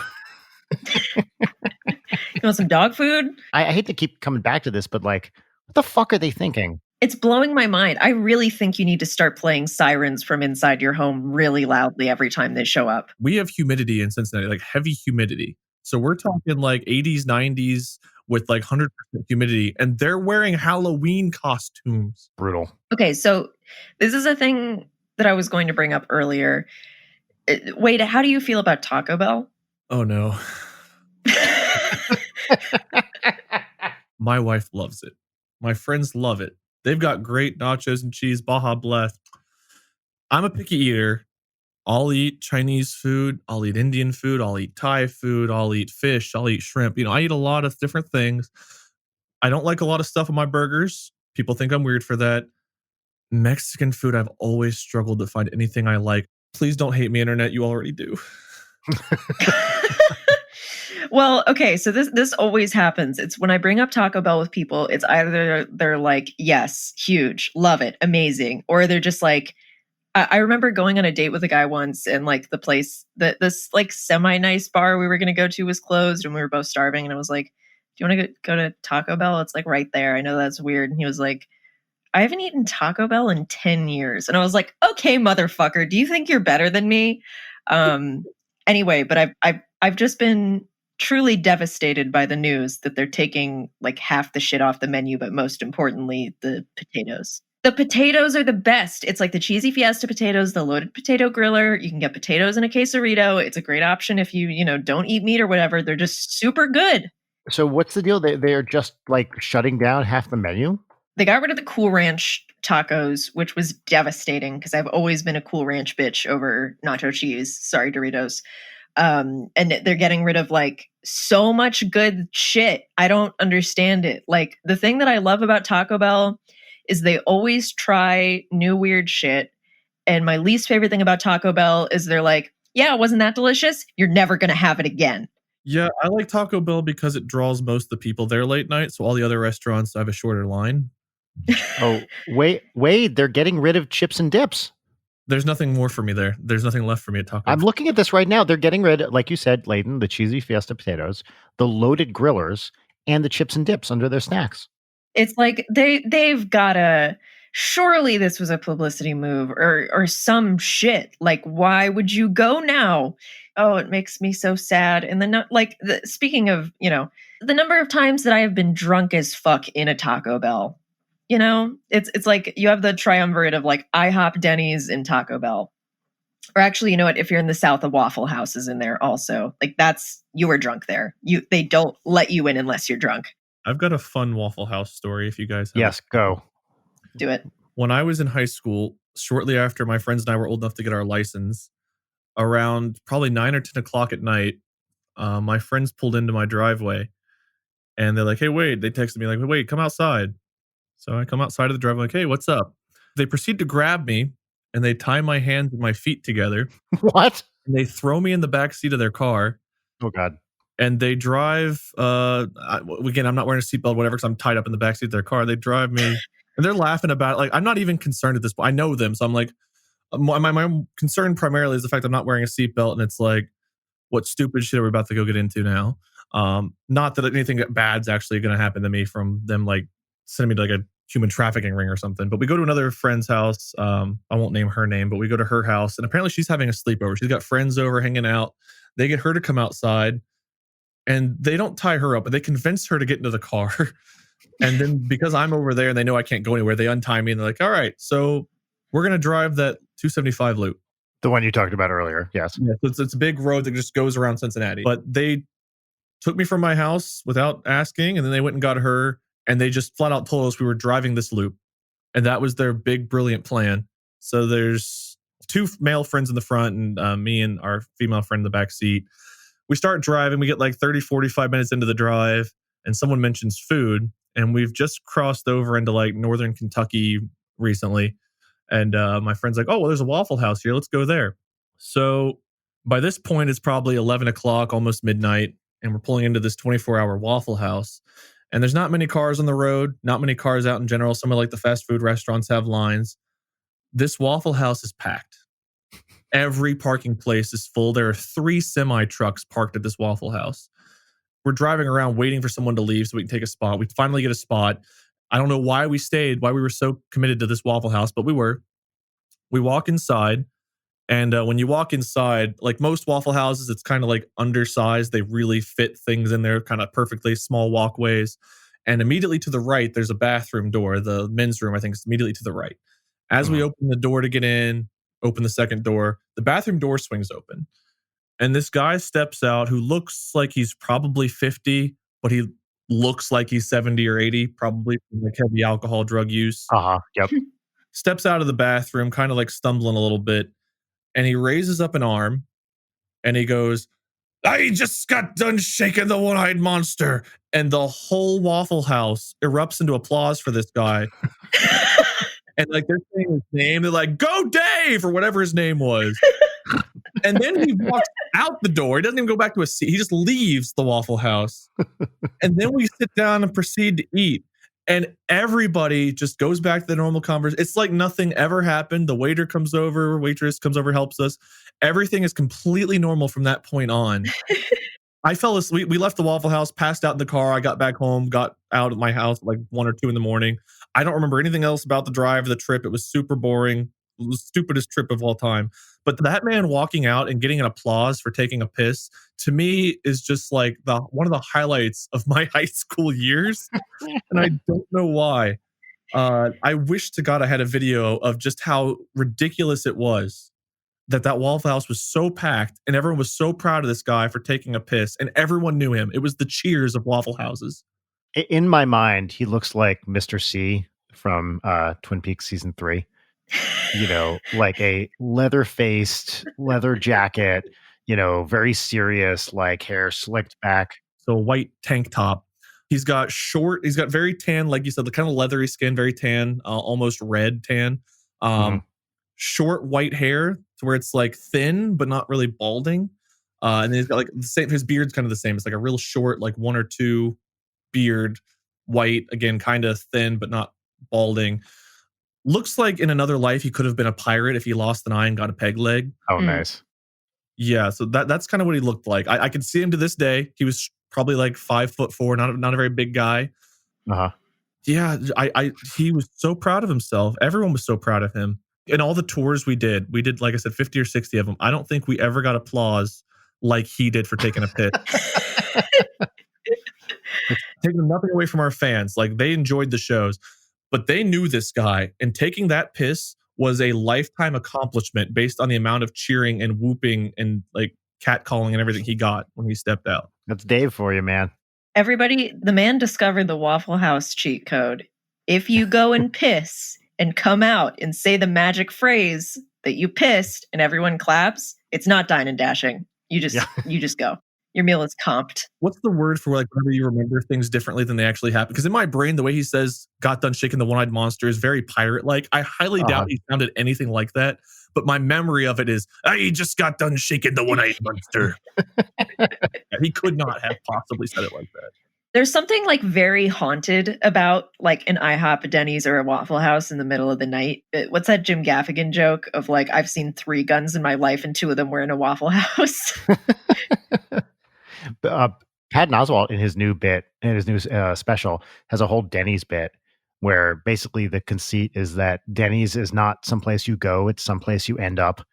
You want some dog food? I hate to keep coming back to this, but like, what the fuck are they thinking? It's blowing my mind. I really think you need to start playing sirens from inside your home really loudly every time they show up. We have humidity in Cincinnati, like heavy humidity. So we're talking like 80s, 90s with like 100% humidity, and they're wearing Halloween costumes. Brutal. Okay, so this is a thing that I was going to bring up earlier. Wait, how do you feel about Taco Bell? Oh, no. My wife loves it. My friends love it. They've got great nachos and cheese, Baja Blast. I'm a picky eater. I'll eat Chinese food. I'll eat Indian food. I'll eat Thai food. I'll eat fish. I'll eat shrimp. I eat a lot of different things. I don't like a lot of stuff on my burgers. People think I'm weird for that. Mexican food, I've always struggled to find anything I like. Please don't hate me, internet. You already do. Well, okay, so this always happens. It's when I bring up Taco Bell with people, it's either they're like, yes, huge, love it, amazing, or they're just like, I remember going on a date with a guy once, and like the place, this like semi-nice bar we were going to go to was closed, and we were both starving, and I was like, do you want to go to Taco Bell? It's like right there. I know that's weird. And he was like, I haven't eaten Taco Bell in 10 years. And I was like, okay, motherfucker, do you think you're better than me? Anyway, but I've just been truly devastated by the news that they're taking like half the shit off the menu, but most importantly, the potatoes. The potatoes are the best. It's like the cheesy fiesta potatoes, the loaded potato griller. You can get potatoes in a quesarito. It's a great option if you don't eat meat or whatever. They're just super good. So what's the deal? They're just like shutting down half the menu? They got rid of the Cool Ranch tacos, which was devastating because I've always been a Cool Ranch bitch over nacho cheese. Sorry, Doritos. And they're getting rid of like so much good shit. I don't understand it. Like the thing that I love about Taco Bell is they always try new weird shit. And my least favorite thing about Taco Bell is they're like, yeah, wasn't that delicious? You're never going to have it again. Yeah, I like Taco Bell because it draws most of the people there late night. So all the other restaurants have a shorter line. Oh, wait, they're getting rid of chips and dips. There's nothing more for me there. There's nothing left for me at Taco Bell. I'm looking at this right now. They're getting rid, like you said, Leighton, the cheesy fiesta potatoes, the loaded grillers, and the chips and dips under their snacks. It's like they've got to, surely this was a publicity move or some shit. Like, why would you go now? Oh, it makes me so sad. And then speaking of, the number of times that I have been drunk as fuck in a Taco Bell, it's like you have the triumvirate of like IHOP, Denny's, and Taco Bell. Or actually, you know what? If you're in the South, a Waffle House is in there also. Like you were drunk there. They don't let you in unless you're drunk. I've got a fun Waffle House story if you guys have. Yes, go. Do it. When I was in high school, shortly after my friends and I were old enough to get our license, around probably 9 or 10 o'clock at night, my friends pulled into my driveway and they're like, hey, Wade, they texted me like, hey, Wade, come outside. So I come outside of the driveway like, hey, what's up? They proceed to grab me and they tie my hands and my feet together. What? And they throw me in the back seat of their car. Oh, God. And they drive, again, I'm not wearing a seatbelt, whatever, because I'm tied up in the backseat of their car. They drive me, and they're laughing about it. Like, I'm not even concerned at this point. I know them, so I'm like, My concern primarily is the fact I'm not wearing a seatbelt, and it's like, what stupid shit are we about to go get into now? Not that anything bad's actually going to happen to me from them like sending me to like a human trafficking ring or something. But we go to another friend's house. I won't name her name, but we go to her house, and apparently she's having a sleepover. She's got friends over hanging out. They get her to come outside, and they don't tie her up, but they convince her to get into the car. And then because I'm over there and they know I can't go anywhere, they untie me and they're like, all right, so we're going to drive that 275 loop. The one you talked about earlier. Yes. Yeah, so it's a big road that just goes around Cincinnati. But they took me from my house without asking, and then they went and got her, and they just flat out told us we were driving this loop. And that was their big, brilliant plan. So there's 2 male friends in the front and me and our female friend in the back seat. We start driving. We get like 30, 45 minutes into the drive, and someone mentions food. And we've just crossed over into like northern Kentucky recently. And my friend's like, oh, well, there's a Waffle House here. Let's go there. So by this point, it's probably 11 o'clock, almost midnight. And we're pulling into this 24-hour Waffle House. And there's not many cars on the road, not many cars out in general. Some of like the fast food restaurants have lines. This Waffle House is packed. Every parking place is full. There are 3 semi-trucks parked at this Waffle House. We're driving around waiting for someone to leave so we can take a spot. We finally get a spot. I don't know why we stayed, why we were so committed to this Waffle House, but we were. We walk inside, and when you walk inside, like most Waffle Houses, it's kind of like undersized. They really fit things in there kind of perfectly, small walkways. And immediately to the right, there's a bathroom door. The men's room, I think, is immediately to the right. As we open the door to get in, open the second door, the bathroom door swings open. And this guy steps out who looks like he's probably 50, but he looks like he's 70 or 80, probably from like heavy alcohol, drug use. Yep. Steps out of the bathroom, kind of like stumbling a little bit. And he raises up an arm and he goes, I just got done shaking the one-eyed monster. And the whole Waffle House erupts into applause for this guy. And like they're saying his name. They're like, go Dave, or whatever his name was. And then he walks out the door. He doesn't even go back to a seat. He just leaves the Waffle House. And then we sit down and proceed to eat. And everybody just goes back to the normal conversation. It's like nothing ever happened. The waiter comes over, waitress comes over, helps us. Everything is completely normal from that point on. I fell asleep. We left the Waffle House, passed out in the car. I got back home, got out of my house like 1 or 2 in the morning. I don't remember anything else about the drive or the trip. It was super boring. It was the stupidest trip of all time. But that man walking out and getting an applause for taking a piss, to me, is just like one of the highlights of my high school years. And I don't know why. I wish to God I had a video of just how ridiculous it was that Waffle House was so packed and everyone was so proud of this guy for taking a piss and everyone knew him. It was the cheers of Waffle Houses. In my mind, he looks like Mr. C from Twin Peaks season 3. You know, like a leather-faced, leather jacket, you know, very serious, like hair slicked back. So white tank top. He's got very tan, like you said, the kind of leathery skin, very tan, almost red tan. Short white hair to where it's like thin, but not really balding. And then he's got like the same, his beard's kind of the same. It's like a real short, like 1 or 2 beard, white, again, kind of thin, but not balding. Looks like in another life he could have been a pirate if he lost an eye and got a peg leg. Oh, nice. Yeah, so that's kind of what he looked like. I can see him to this day. He was probably like 5'4", not a very big guy. Yeah, he was so proud of himself. Everyone was so proud of him. In all the tours we did, like I said, 50 or 60 of them. I don't think we ever got applause like he did for taking a piss. Taking nothing away from our fans. Like they enjoyed the shows. But they knew this guy, and taking that piss was a lifetime accomplishment based on the amount of cheering and whooping and like catcalling and everything he got when he stepped out. That's Dave for you, man. Everybody, the man discovered the Waffle House cheat code. If you go and piss and come out and say the magic phrase that you pissed and everyone claps, it's not dine and dashing. You just go. Your meal is comped. What's the word for like whenever you remember things differently than they actually happen? Because in my brain, the way he says "got done shaking the one-eyed monster" is very pirate-like. I highly doubt he sounded anything like that. But my memory of it is, "I just got done shaking the one-eyed monster." He could not have possibly said it like that. There's something like very haunted about like an IHOP, a Denny's, or a Waffle House in the middle of the night. What's that Jim Gaffigan joke of like, I've seen 3 guns in my life and 2 of them were in a Waffle House? Patton Oswalt in his new special has a whole Denny's bit where basically the conceit is that Denny's is not someplace you go, it's someplace you end up.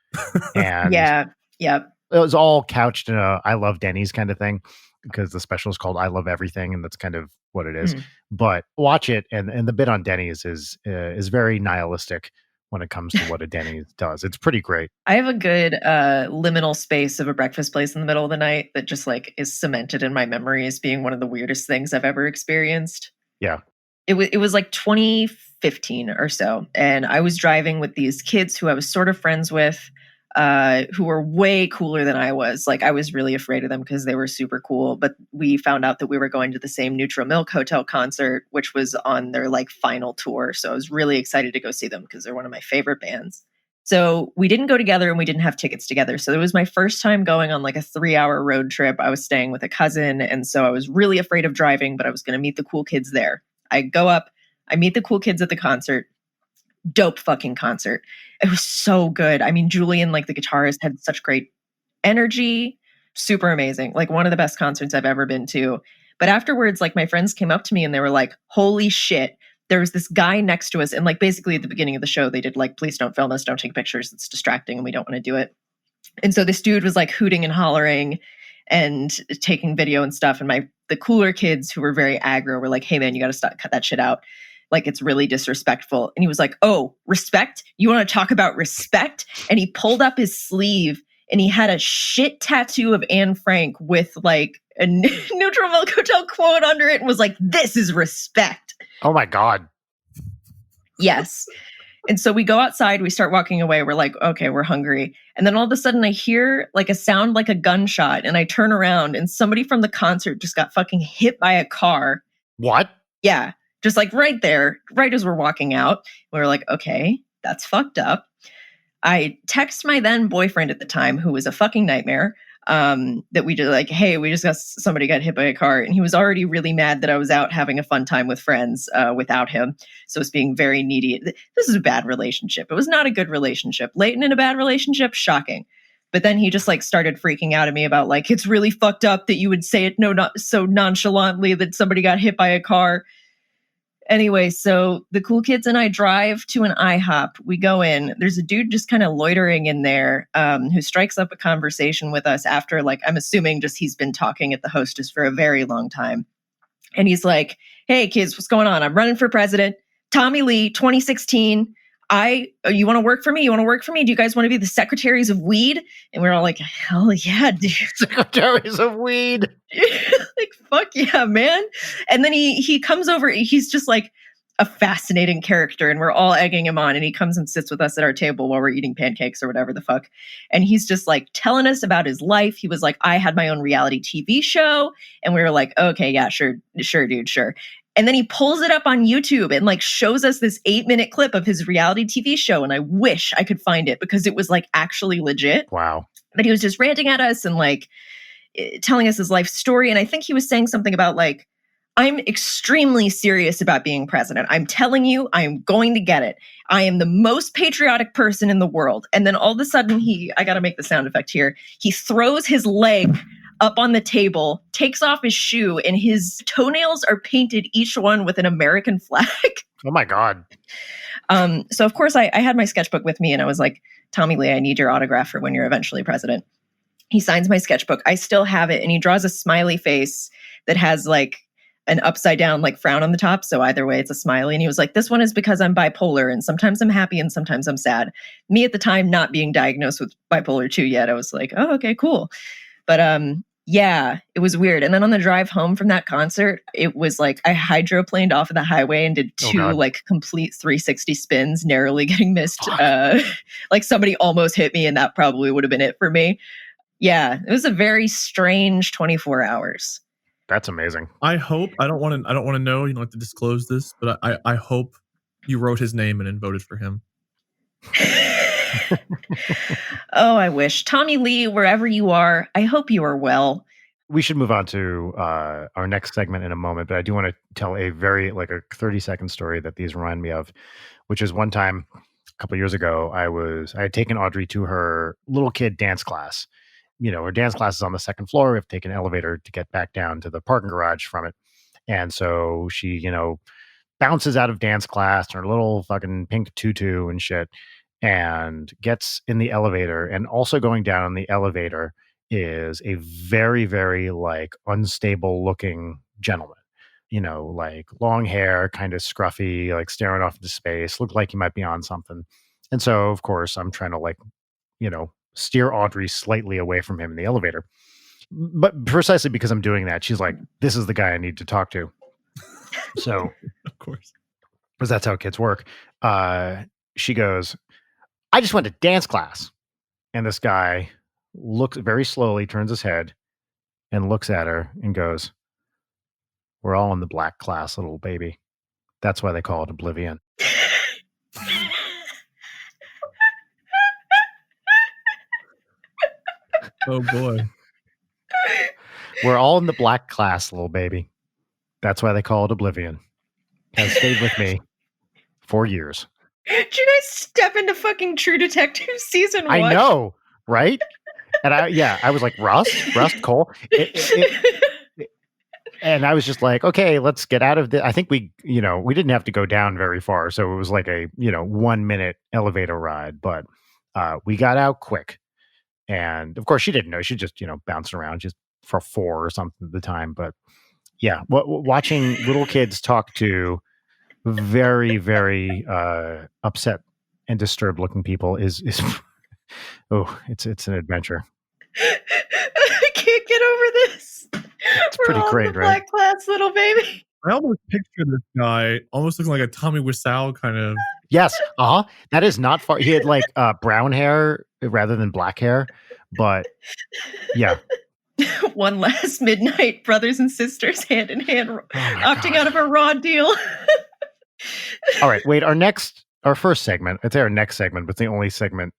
And yeah. Yep. it was all couched in a I love Denny's kind of thing, because the special is called I Love Everything, and that's kind of what it is. But watch it, and the bit on Denny's is very nihilistic when it comes to what a Denny's does. It's pretty great. I have a good liminal space of a breakfast place in the middle of the night that just like is cemented in my memory as being one of the weirdest things I've ever experienced. Yeah. It was like 2015 or so, and I was driving with these kids who I was sort of friends with, who were way cooler than I was. Like, I was really afraid of them because they were super cool. But we found out that we were going to the same Neutral Milk Hotel concert, which was on their like final tour. So I was really excited to go see them because they're one of my favorite bands. So we didn't go together and we didn't have tickets together. So it was my first time going on like a 3-hour road trip. I was staying with a cousin. And so I was really afraid of driving, but I was going to meet the cool kids there. I go up, I meet the cool kids at the concert. Dope fucking concert. It was so good. I mean, Julian, like the guitarist, had such great energy. Super amazing. Like one of the best concerts I've ever been to. But afterwards, like my friends came up to me and they were like, holy shit. There was this guy next to us. And like basically at the beginning of the show, they did like, please don't film us. Don't take pictures. It's distracting and we don't want to do it. And so this dude was like hooting and hollering and taking video and stuff. And the cooler kids who were very aggro were like, hey man, you got to cut that shit out. Like, it's really disrespectful. And he was like, oh, respect? You want to talk about respect? And he pulled up his sleeve and he had a shit tattoo of Anne Frank with like a Neutral Milk Hotel quote under it and was like, this is respect. Oh my God. Yes. And so we go outside, we start walking away. We're like, okay, we're hungry. And then all of a sudden I hear like a sound like a gunshot and I turn around and somebody from the concert just got fucking hit by a car. What? Yeah. Just like right there, right as we're walking out, we were like, okay, that's fucked up. I text my then boyfriend at the time, who was a fucking nightmare, that we did like, hey, we just got somebody got hit by a car. And he was already really mad that I was out having a fun time with friends without him. So it's being very needy. This is a bad relationship. It was not a good relationship. Leighton in a bad relationship, shocking. But then he just like started freaking out at me about like, it's really fucked up that you would say it not so nonchalantly that somebody got hit by a car. Anyway, so the cool kids and I drive to an IHOP. We go in. There's a dude just kind of loitering in there who strikes up a conversation with us after, like, I'm assuming just he's been talking at the hostess for a very long time. And he's like, hey, kids, what's going on? I'm running for president. Tommy Lee, 2016. You want to work for me? You want to work for me? Do you guys want to be the secretaries of weed? And we're all like, hell yeah, dude. Secretaries of weed. Like, fuck yeah, man. And then he comes over. He's just like a fascinating character. And we're all egging him on. And he comes and sits with us at our table while we're eating pancakes or whatever the fuck. And he's just like telling us about his life. He was like, I had my own reality TV show. And we were like, okay, yeah, sure, dude, sure. And then he pulls it up on YouTube and like shows us this 8-minute clip of his reality TV show. And I wish I could find it because it was like actually legit. Wow. But he was just ranting at us and like telling us his life story. And I think he was saying something about like, I'm extremely serious about being president. I'm telling you, I'm going to get it. I am the most patriotic person in the world. And then all of a sudden I got to make the sound effect here. He throws his leg up on the table, takes off his shoe, and his toenails are painted each one with an American flag. Oh my God. So of course I had my sketchbook with me and I was like, Tommy Lee, I need your autograph for when you're eventually president. He signs my sketchbook. I still have it. And he draws a smiley face that has like an upside down like frown on the top. So either way, it's a smiley. And he was like, this one is because I'm bipolar and sometimes I'm happy and sometimes I'm sad. Me at the time, not being diagnosed with bipolar 2 yet, I was like, oh, okay, cool. But yeah, it was weird. And then on the drive home from that concert, it was like I hydroplaned off of the highway and did 2 like complete 360 spins, narrowly getting missed. Like somebody almost hit me and that probably would have been it for me. Yeah, it was a very strange 24 hours. That's amazing. I hope I don't want to know. You don't have to disclose this, but I hope you wrote his name in and voted for him. Oh, I wish. Tommy Lee, wherever you are, I hope you are well. we should move on to our next segment in a moment, but I do want to tell a very like a 30-second story that these remind me of, which is one time a couple years ago, I had taken Audrey to her little kid dance class. Her dance class is on the second floor. We have to take an elevator to get back down to the parking garage from it. And so she, bounces out of dance class in her little fucking pink tutu and shit and gets in the elevator. And also going down in the elevator is a very, very like unstable looking gentleman, like long hair, kind of scruffy, like staring off into space, looked like he might be on something. And so, of course, I'm trying to like, steer Audrey slightly away from him in the elevator. But precisely because I'm doing that, she's like, this is the guy I need to talk to. So, Of course. because that's how kids work. She goes, I just went to dance class. And this guy looks very slowly, turns his head and looks at her and goes, we're all in the black class, little baby. That's why they call it oblivion. Oh boy. We're all in the black class, little baby. That's why they call it oblivion. Has stayed with me for years. Did you guys step into fucking True Detective season 1? I know, right? And I was like, Rust, Cole. And I was just like, okay, let's get out of this. I think we didn't have to go down very far. So it was like a, 1 minute elevator ride, but we got out quick. And of course she didn't know. She just, bouncing around just for 4 or something at the time. But yeah, watching little kids talk to very, very upset and disturbed looking people is it's an adventure. I can't get over this. It's pretty We're all great, in the right? black class, little baby. I almost picture this guy almost looking like a Tommy Wiseau kind of. Yes, that is not far. He had like brown hair rather than black hair, but yeah. One last midnight, brothers and sisters, hand in hand, opting out of a raw deal. All right, wait. Our first segment. I'd say our next segment, but it's the only segment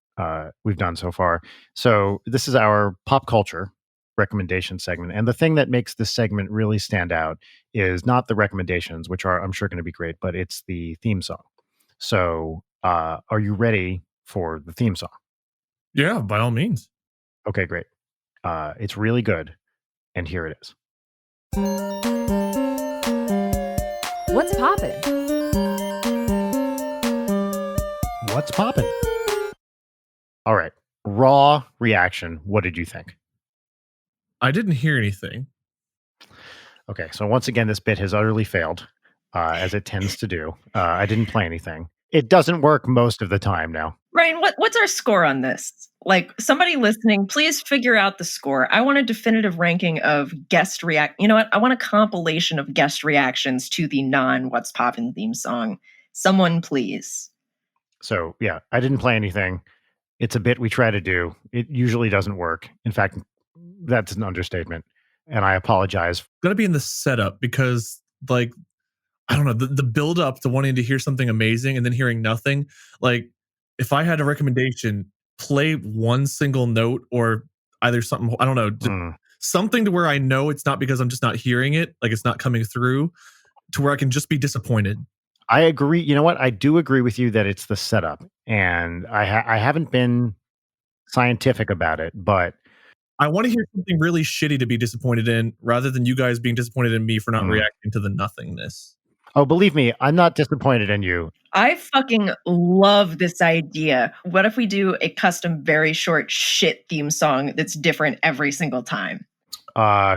we've done so far. So this is our pop culture recommendation segment, and the thing that makes this segment really stand out is not the recommendations, which are I'm sure going to be great, but it's the theme song. So, are you ready for the theme song? Yeah, by all means. Okay, great. It's really good, and here it is. What's poppin'? What's poppin'? All right. Raw reaction. What did you think? I didn't hear anything. Okay. So once again, this bit has utterly failed, as it tends to do. I didn't play anything. It doesn't work most of the time now. Ryan, what's our score on this? Like, somebody listening, please figure out the score. I want a definitive ranking of guest react. You know what? I want a compilation of guest reactions to the non-What's Poppin' theme song. Someone, please. So yeah, I didn't play anything. It's a bit we try to do. It usually doesn't work. In fact, that's an understatement. And I apologize. Gotta be in the setup because, like, I don't know, the build up to wanting to hear something amazing and then hearing nothing. Like, if I had a recommendation, play one single note or either something, I don't know, something to where I know it's not because I'm just not hearing it, like it's not coming through, to where I can just be disappointed. I agree. You know what? I do agree with you that it's the setup. And I haven't been scientific about it, but I want to hear something really shitty to be disappointed in rather than you guys being disappointed in me for not reacting to the nothingness. Oh, believe me, I'm not disappointed in you. I fucking love this idea. What if we do a custom, very short shit theme song that's different every single time?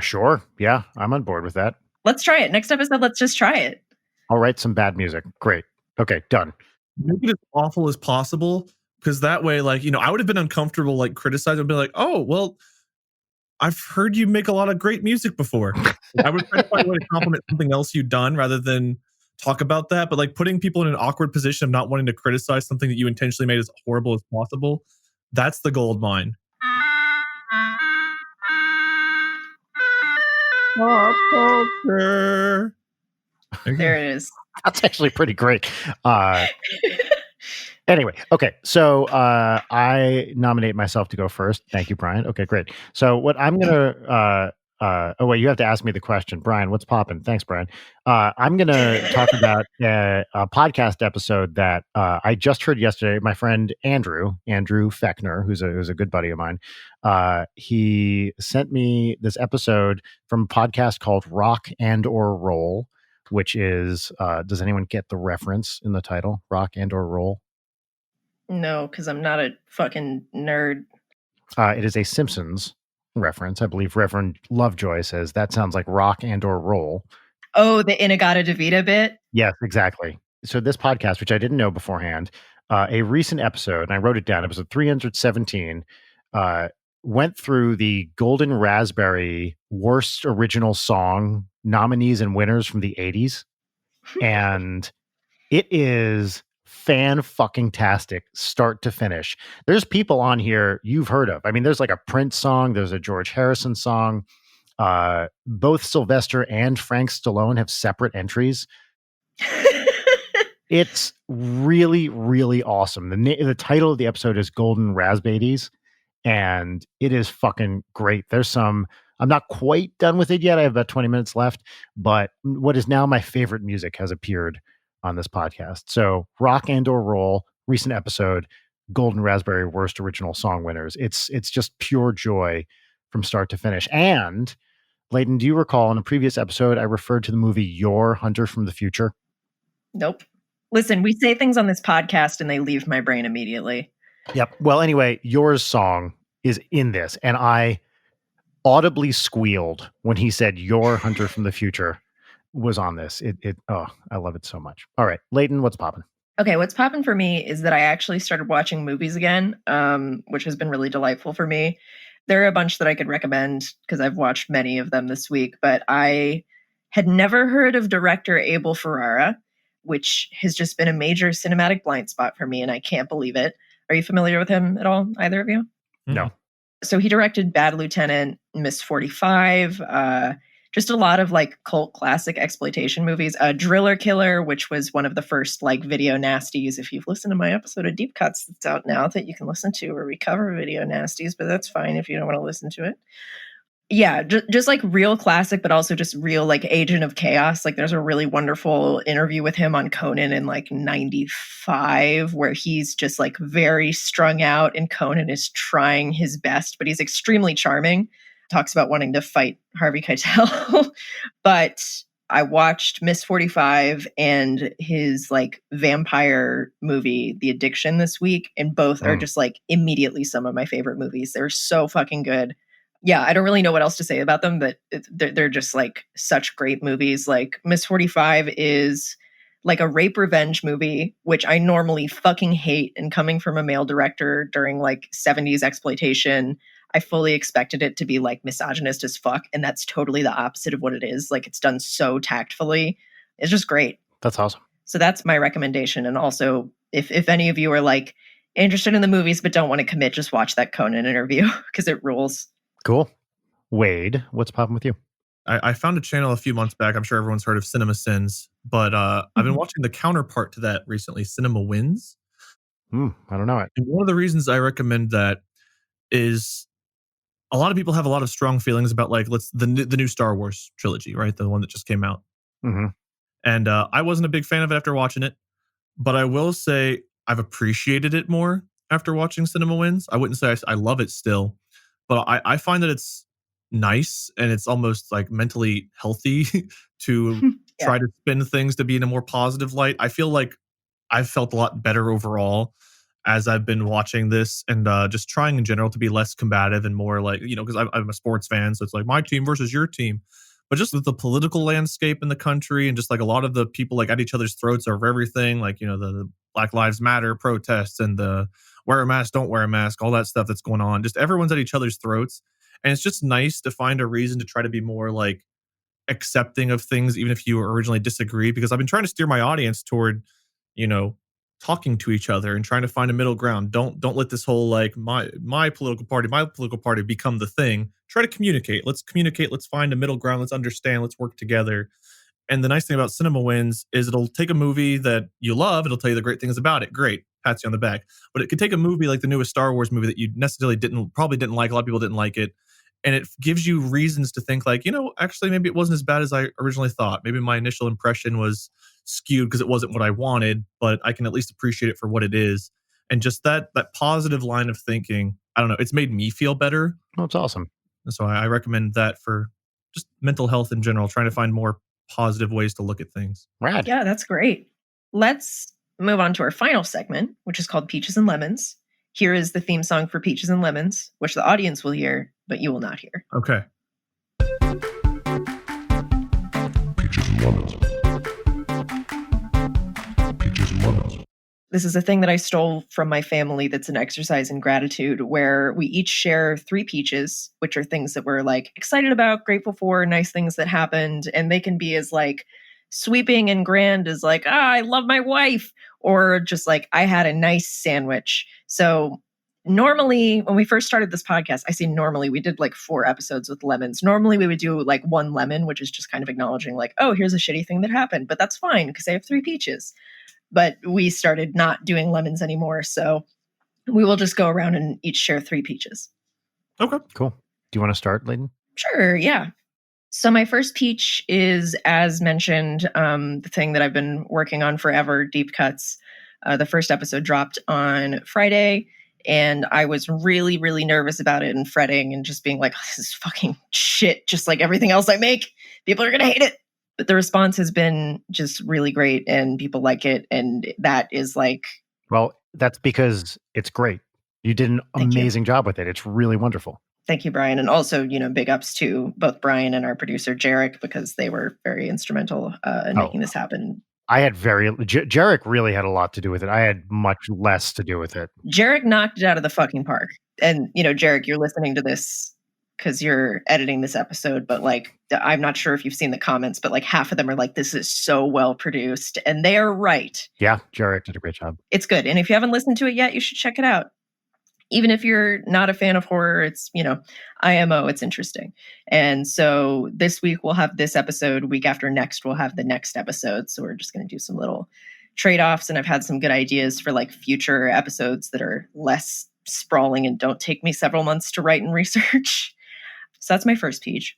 Sure. Yeah, I'm on board with that. Let's try it. Next episode, let's just try it. I'll write some bad music. Great. Okay, done. Make it as awful as possible, because that way, like, you know, I would have been uncomfortable, like, criticizing and be like, oh, well, I've heard you make a lot of great music before. I would try to find a way to compliment something else you've done rather than talk about that. But like putting people in an awkward position of not wanting to criticize something that you intentionally made as horrible as possible, that's the gold mine. Pop culture. There it is. That's actually pretty great. Anyway, okay. So I nominate myself to go first. Thank you, Brian. Okay, great. So what I'm gonna Oh wait, you have to ask me the question, Brian. What's popping? Thanks, Brian. I'm gonna talk about a podcast episode that I just heard yesterday. My friend Andrew Feckner, who's a good buddy of mine, he sent me this episode from a podcast called Rock and or Roll, which is does anyone get the reference in the title? Rock and or Roll. No, because I'm not a fucking nerd. It is a Simpsons reference. I believe Reverend Lovejoy says that sounds like rock and or roll. Oh, the Inagata Devita bit? Yes, exactly. So this podcast, which I didn't know beforehand, a recent episode, and I wrote it down, episode 317, went through the Golden Raspberry Worst Original Song nominees and winners from the 80s. And it is fan-fucking-tastic start to finish. There's people on here you've heard of. I mean, there's like a Prince song, there's a George Harrison song. Both Sylvester and Frank Stallone have separate entries. It's really, really awesome. The title of the episode is Golden Raspberries, and it is fucking great. I'm not quite done with it yet. I have about 20 minutes left, but what is now my favorite music has appeared on this podcast. So Rock and or Roll, recent episode, Golden Raspberry Worst Original Song winners. It's just pure joy from start to finish. And Leighton, do you recall in a previous episode I referred to the movie Your Hunter from the Future? Nope. Listen, we say things on this podcast and they leave my brain immediately. Yep. Well, anyway, Yours song is in this, and I audibly squealed when he said Your Hunter from the Future was on this. I love it so much. All right, Leighton, what's popping? Okay, what's popping for me is that I actually started watching movies again, which has been really delightful for me. There are a bunch that I could recommend because I've watched many of them this week, but I had never heard of director Abel Ferrara, which has just been a major cinematic blind spot for me, and I can't believe it. Are you familiar with him at all, either of you? No. So he directed Bad Lieutenant, Miss 45, just a lot of like cult classic exploitation movies. Driller Killer, which was one of the first like video nasties. If you've listened to my episode of Deep Cuts, that's out now that you can listen to where we cover video nasties, but that's fine if you don't want to listen to it. Yeah, just like real classic, but also just real like agent of chaos. Like there's a really wonderful interview with him on Conan in like 95 where he's just like very strung out and Conan is trying his best, but he's extremely charming. Talks about wanting to fight Harvey Keitel. But I watched Miss 45 and his like vampire movie, The Addiction, this week, and both are just like immediately some of my favorite movies. They're so fucking good. Yeah, I don't really know what else to say about them, but they're just like such great movies. Like Miss 45 is like a rape revenge movie, which I normally fucking hate. And coming from a male director during like 70s exploitation, I fully expected it to be like misogynist as fuck. And that's totally the opposite of what it is. Like it's done so tactfully. It's just great. That's awesome. So that's my recommendation. And also, if any of you are like interested in the movies but don't want to commit, just watch that Conan interview because it rules. Cool. Wade, what's popping with you? I found a channel a few months back. I'm sure everyone's heard of Cinema Sins, but I've been watching the counterpart to that recently, Cinema Wins. I don't know it. And one of the reasons I recommend that is a lot of people have a lot of strong feelings about like the new Star Wars trilogy, right? The one that just came out. Mm-hmm. And I wasn't a big fan of it after watching it, but I will say I've appreciated it more after watching Cinema Wins. I wouldn't say I love it still, but I find that it's nice and it's almost like mentally healthy to try to spin things to be in a more positive light. I feel like I've felt a lot better overall as I've been watching this and just trying in general to be less combative and more like, because I'm a sports fan. So it's like my team versus your team. But just with the political landscape in the country and just like a lot of the people like at each other's throats over everything, like, the Black Lives Matter protests and the wear a mask, don't wear a mask, all that stuff that's going on. Just everyone's at each other's throats. And it's just nice to find a reason to try to be more like accepting of things, even if you originally disagree, because I've been trying to steer my audience toward, talking to each other and trying to find a middle ground. Don't let this whole like my political party become the thing. Try to communicate. Let's communicate. Let's find a middle ground. Let's understand. Let's work together. And the nice thing about Cinema Wins is it'll take a movie that you love. It'll tell you the great things about it. Great. Pats you on the back. But it could take a movie like the newest Star Wars movie that you necessarily probably didn't like. A lot of people didn't like it. And it gives you reasons to think like, actually, maybe it wasn't as bad as I originally thought. Maybe my initial impression was skewed because it wasn't what I wanted, but I can at least appreciate it for what it is. And just that positive line of thinking, I don't know, it's made me feel better. Oh, it's awesome. And so I recommend that for just mental health in general, trying to find more positive ways to look at things. Rad. Yeah, that's great. Let's move on to our final segment, which is called Peaches and Lemons. Here is the theme song for Peaches and Lemons, which the audience will hear, but you will not hear. Okay. Peaches and lemons. Peaches and lemons. This is a thing that I stole from my family that's an exercise in gratitude, where we each share 3 peaches, which are things that we're like excited about, grateful for, nice things that happened. And they can be as like sweeping and grand as like, I love my wife, or just like, I had a nice sandwich. So normally when we first started this podcast, I say normally we did like 4 episodes with lemons. Normally we would do like 1 lemon, which is just kind of acknowledging like, oh, here's a shitty thing that happened, but that's fine because I have 3 peaches. But we started not doing lemons anymore. So we will just go around and each share 3 peaches. Okay. Cool. Do you want to start, Leighton? Sure, yeah. So my first peach is, as mentioned, the thing that I've been working on forever, Deep Cuts. The first episode dropped on Friday, and I was really, really nervous about it and fretting and just being like, oh, this is fucking shit, just like everything else I make. People are going to hate it. But the response has been just really great, and people like it. And that is like... Well, that's because it's great. You did an amazing job with it. It's really wonderful. Thank you, Brian. And also, big ups to both Brian and our producer, Jarek, because they were very instrumental in making this happen. I had Jarek really had a lot to do with it. I had much less to do with it. Jarek knocked it out of the fucking park. And, Jarek, you're listening to this because you're editing this episode, but like, I'm not sure if you've seen the comments, but like half of them are like, this is so well produced. And they're right. Yeah, Jarek did a great job. It's good. And if you haven't listened to it yet, you should check it out. Even if you're not a fan of horror, it's, IMO, it's interesting. And so this week we'll have this episode. Week after next, we'll have the next episode. So we're just going to do some little trade-offs. And I've had some good ideas for like future episodes that are less sprawling and don't take me several months to write and research. So that's my first peach.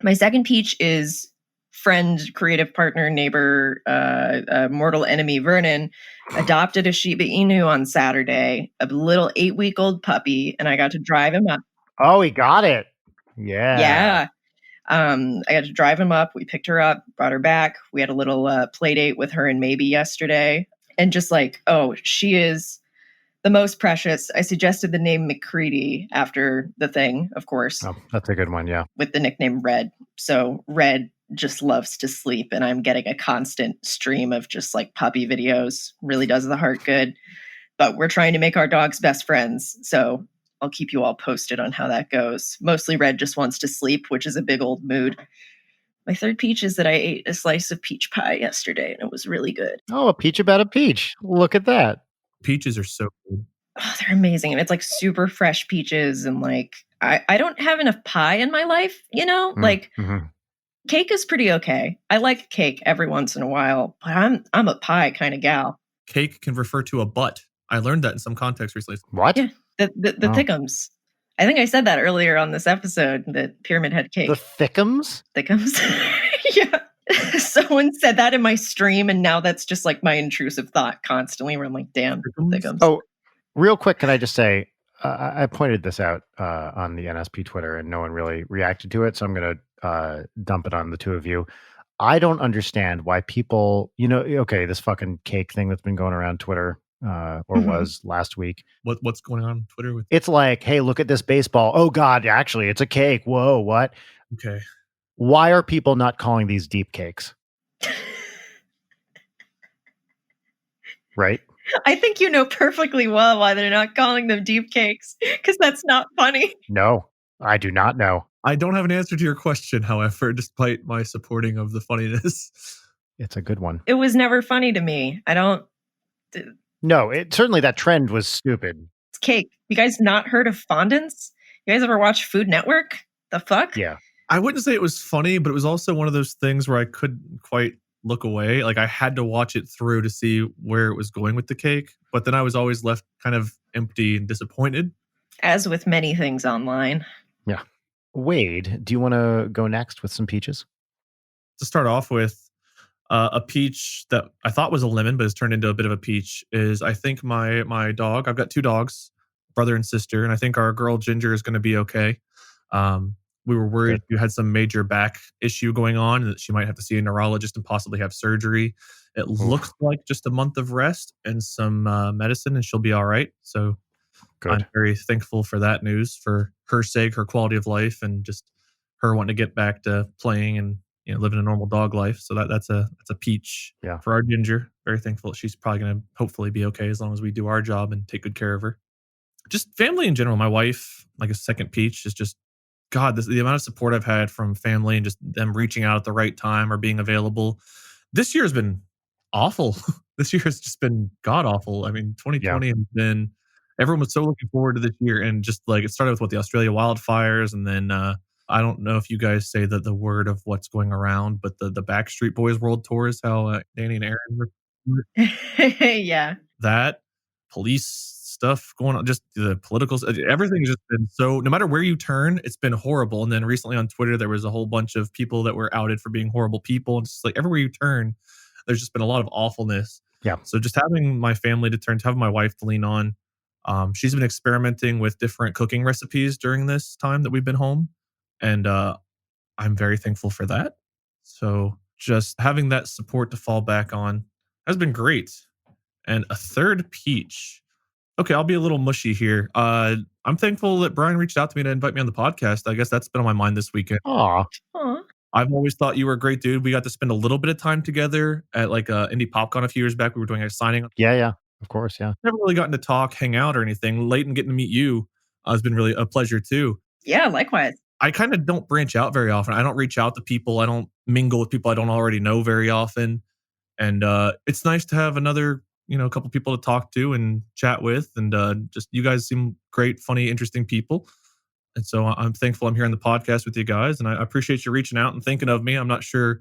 My second peach is friend, creative partner, neighbor, mortal enemy Vernon adopted a Shiba Inu on Saturday, a little 8-week-old puppy, and I got to drive him up. Oh, he got it. Yeah. Yeah. I got to drive him up. We picked her up, brought her back. We had a little play date with her and Maybe yesterday. And just like, oh, she is the most precious. I suggested the name McCready after the thing, of course. Oh, that's a good one, yeah. With the nickname Red. So Red just loves to sleep, and I'm getting a constant stream of just like puppy videos. Really does the heart good. But we're trying to make our dogs best friends. So I'll keep you all posted on how that goes. Mostly Red just wants to sleep, which is a big old mood. My third peach is that I ate a slice of peach pie yesterday, and it was really good. Oh, a peach about a peach. Look at that. Peaches are so good. Oh, they're amazing. And it's like super fresh peaches. And like, I don't have enough pie in my life, like cake is pretty okay. I like cake every once in a while, but I'm a pie kind of gal. Cake can refer to a butt. I learned that in some context recently. What? Yeah, the thickums. I think I said that earlier on this episode, that Pyramid Head cake. The thickums? Thickums? Yeah. Someone said that in my stream, and now that's just like my intrusive thought constantly, where I'm like, damn, thickums. Oh, real quick, can I just say, I pointed this out on the NSP Twitter, and no one really reacted to it, so I'm going to dump it on the two of you. I don't understand why people, okay, this fucking cake thing that's been going around Twitter, or was last week. What's going on Twitter with? It's like, hey, look at this baseball. Oh God, actually, it's a cake. Whoa, what? Okay. Why are people not calling these deep cakes? Right? I think you know perfectly well why they're not calling them deep cakes, because that's not funny. No, I do not know. I don't have an answer to your question, however, despite my supporting of the funniness. It's a good one. It was never funny to me. I don't... No, certainly that trend was stupid. It's cake. You guys not heard of fondants? You guys ever watch Food Network? The fuck? Yeah. I wouldn't say it was funny, but it was also one of those things where I couldn't quite look away. Like I had to watch it through to see where it was going with the cake, but then I was always left kind of empty and disappointed. As with many things online. Yeah. Wade, do you want to go next with some peaches? To start off with, a peach that I thought was a lemon, but has turned into a bit of a peach is I think my dog. I've got 2 dogs, brother and sister, and I think our girl Ginger is going to be okay. We were worried you had some major back issue going on and that she might have to see a neurologist and possibly have surgery. It looks like just a month of rest and some medicine, and she'll be all right. So I'm very thankful for that news, for her sake, her quality of life, and just her wanting to get back to playing and living a normal dog life. So that's a peach for our Ginger. Very thankful she's probably going to hopefully be okay as long as we do our job and take good care of her. Just family in general. My wife, like a second peach, is just God. The amount of support I've had from family and just them reaching out at the right time or being available. This year has been awful. This year has just been god awful. I mean, 2020 has been. Everyone was so looking forward to this year, and just like it started with the Australia wildfires, and then I don't know if you guys say that the word of what's going around, but the Backstreet Boys World Tour is how Danny and Aaron were. Yeah. That police stuff going on, just the political, everything has just been so, no matter where you turn, it's been horrible. And then recently on Twitter, there was a whole bunch of people that were outed for being horrible people. And it's just like everywhere you turn, there's just been a lot of awfulness. Yeah. So just having my family to turn to, having my wife to lean on. She's been experimenting with different cooking recipes during this time that we've been home. And I'm very thankful for that. So just having that support to fall back on has been great. And a third peach. Okay, I'll be a little mushy here. I'm thankful that Brian reached out to me to invite me on the podcast. I guess that's been on my mind this weekend. Aw. I've always thought you were a great dude. We got to spend a little bit of time together at like Indie PopCon a few years back. We were doing a signing. Yeah. Of course, yeah. Never really gotten to talk, hang out, or anything. Leighton, getting to meet you has been really a pleasure too. Yeah, likewise. I kind of don't branch out very often. I don't reach out to people. I don't mingle with people I don't already know very often. And it's nice to have another, a couple people to talk to and chat with. And just you guys seem great, funny, interesting people. And so I'm thankful I'm here on the podcast with you guys. And I appreciate you reaching out and thinking of me. I'm not sure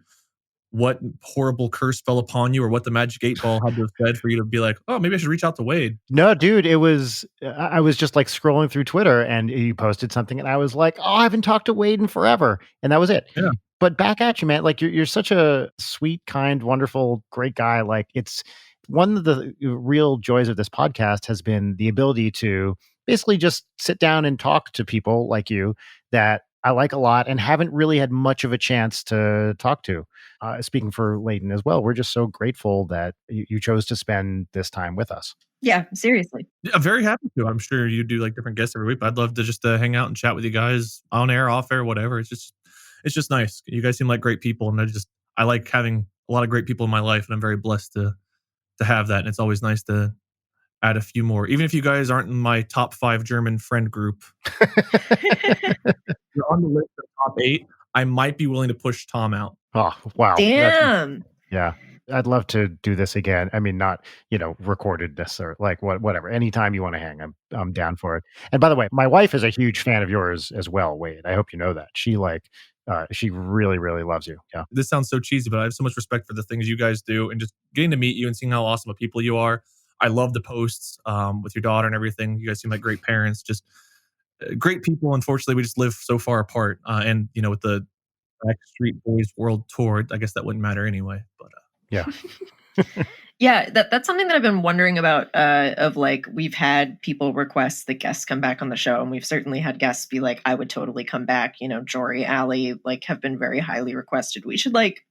what horrible curse fell upon you or what the magic 8 ball had to have said for you to be like, oh, maybe I should reach out to Wade. No, dude, I was just like scrolling through Twitter and you posted something and I was like, oh, I haven't talked to Wade in forever. And that was it. Yeah. But back at you, man. Like you're such a sweet, kind, wonderful, great guy. Like it's one of the real joys of this podcast has been the ability to basically just sit down and talk to people like you that I like a lot and haven't really had much of a chance to talk to. Speaking for Leighton as well, we're just so grateful that you chose to spend this time with us. Yeah, seriously. I'm very happy to. I'm sure you do like different guests every week, but I'd love to just hang out and chat with you guys on air, off air, whatever. It's just nice. You guys seem like great people, and I like having a lot of great people in my life, and I'm very blessed to have that. And it's always nice to add a few more, even if you guys aren't in my top 5 German friend group. You're on the list of top 8. I might be willing to push Tom out. Oh, wow. Damn. Yeah. I'd love to do this again. I mean, not, recorded this or like whatever. Anytime you want to hang, I'm down for it. And by the way, my wife is a huge fan of yours as well, Wade. I hope you know that. She really, really loves you. Yeah. This sounds so cheesy, but I have so much respect for the things you guys do and just getting to meet you and seeing how awesome of people you are. I love the posts with your daughter and everything. You guys seem like great parents, just great people. Unfortunately, we just live so far apart. And, with the Backstreet Boys World Tour, I guess that wouldn't matter anyway. But yeah. Yeah, that's something that I've been wondering about, of like, we've had people request that guests come back on the show, and we've certainly had guests be like, I would totally come back. Jory, Allie, like, have been very highly requested. We should like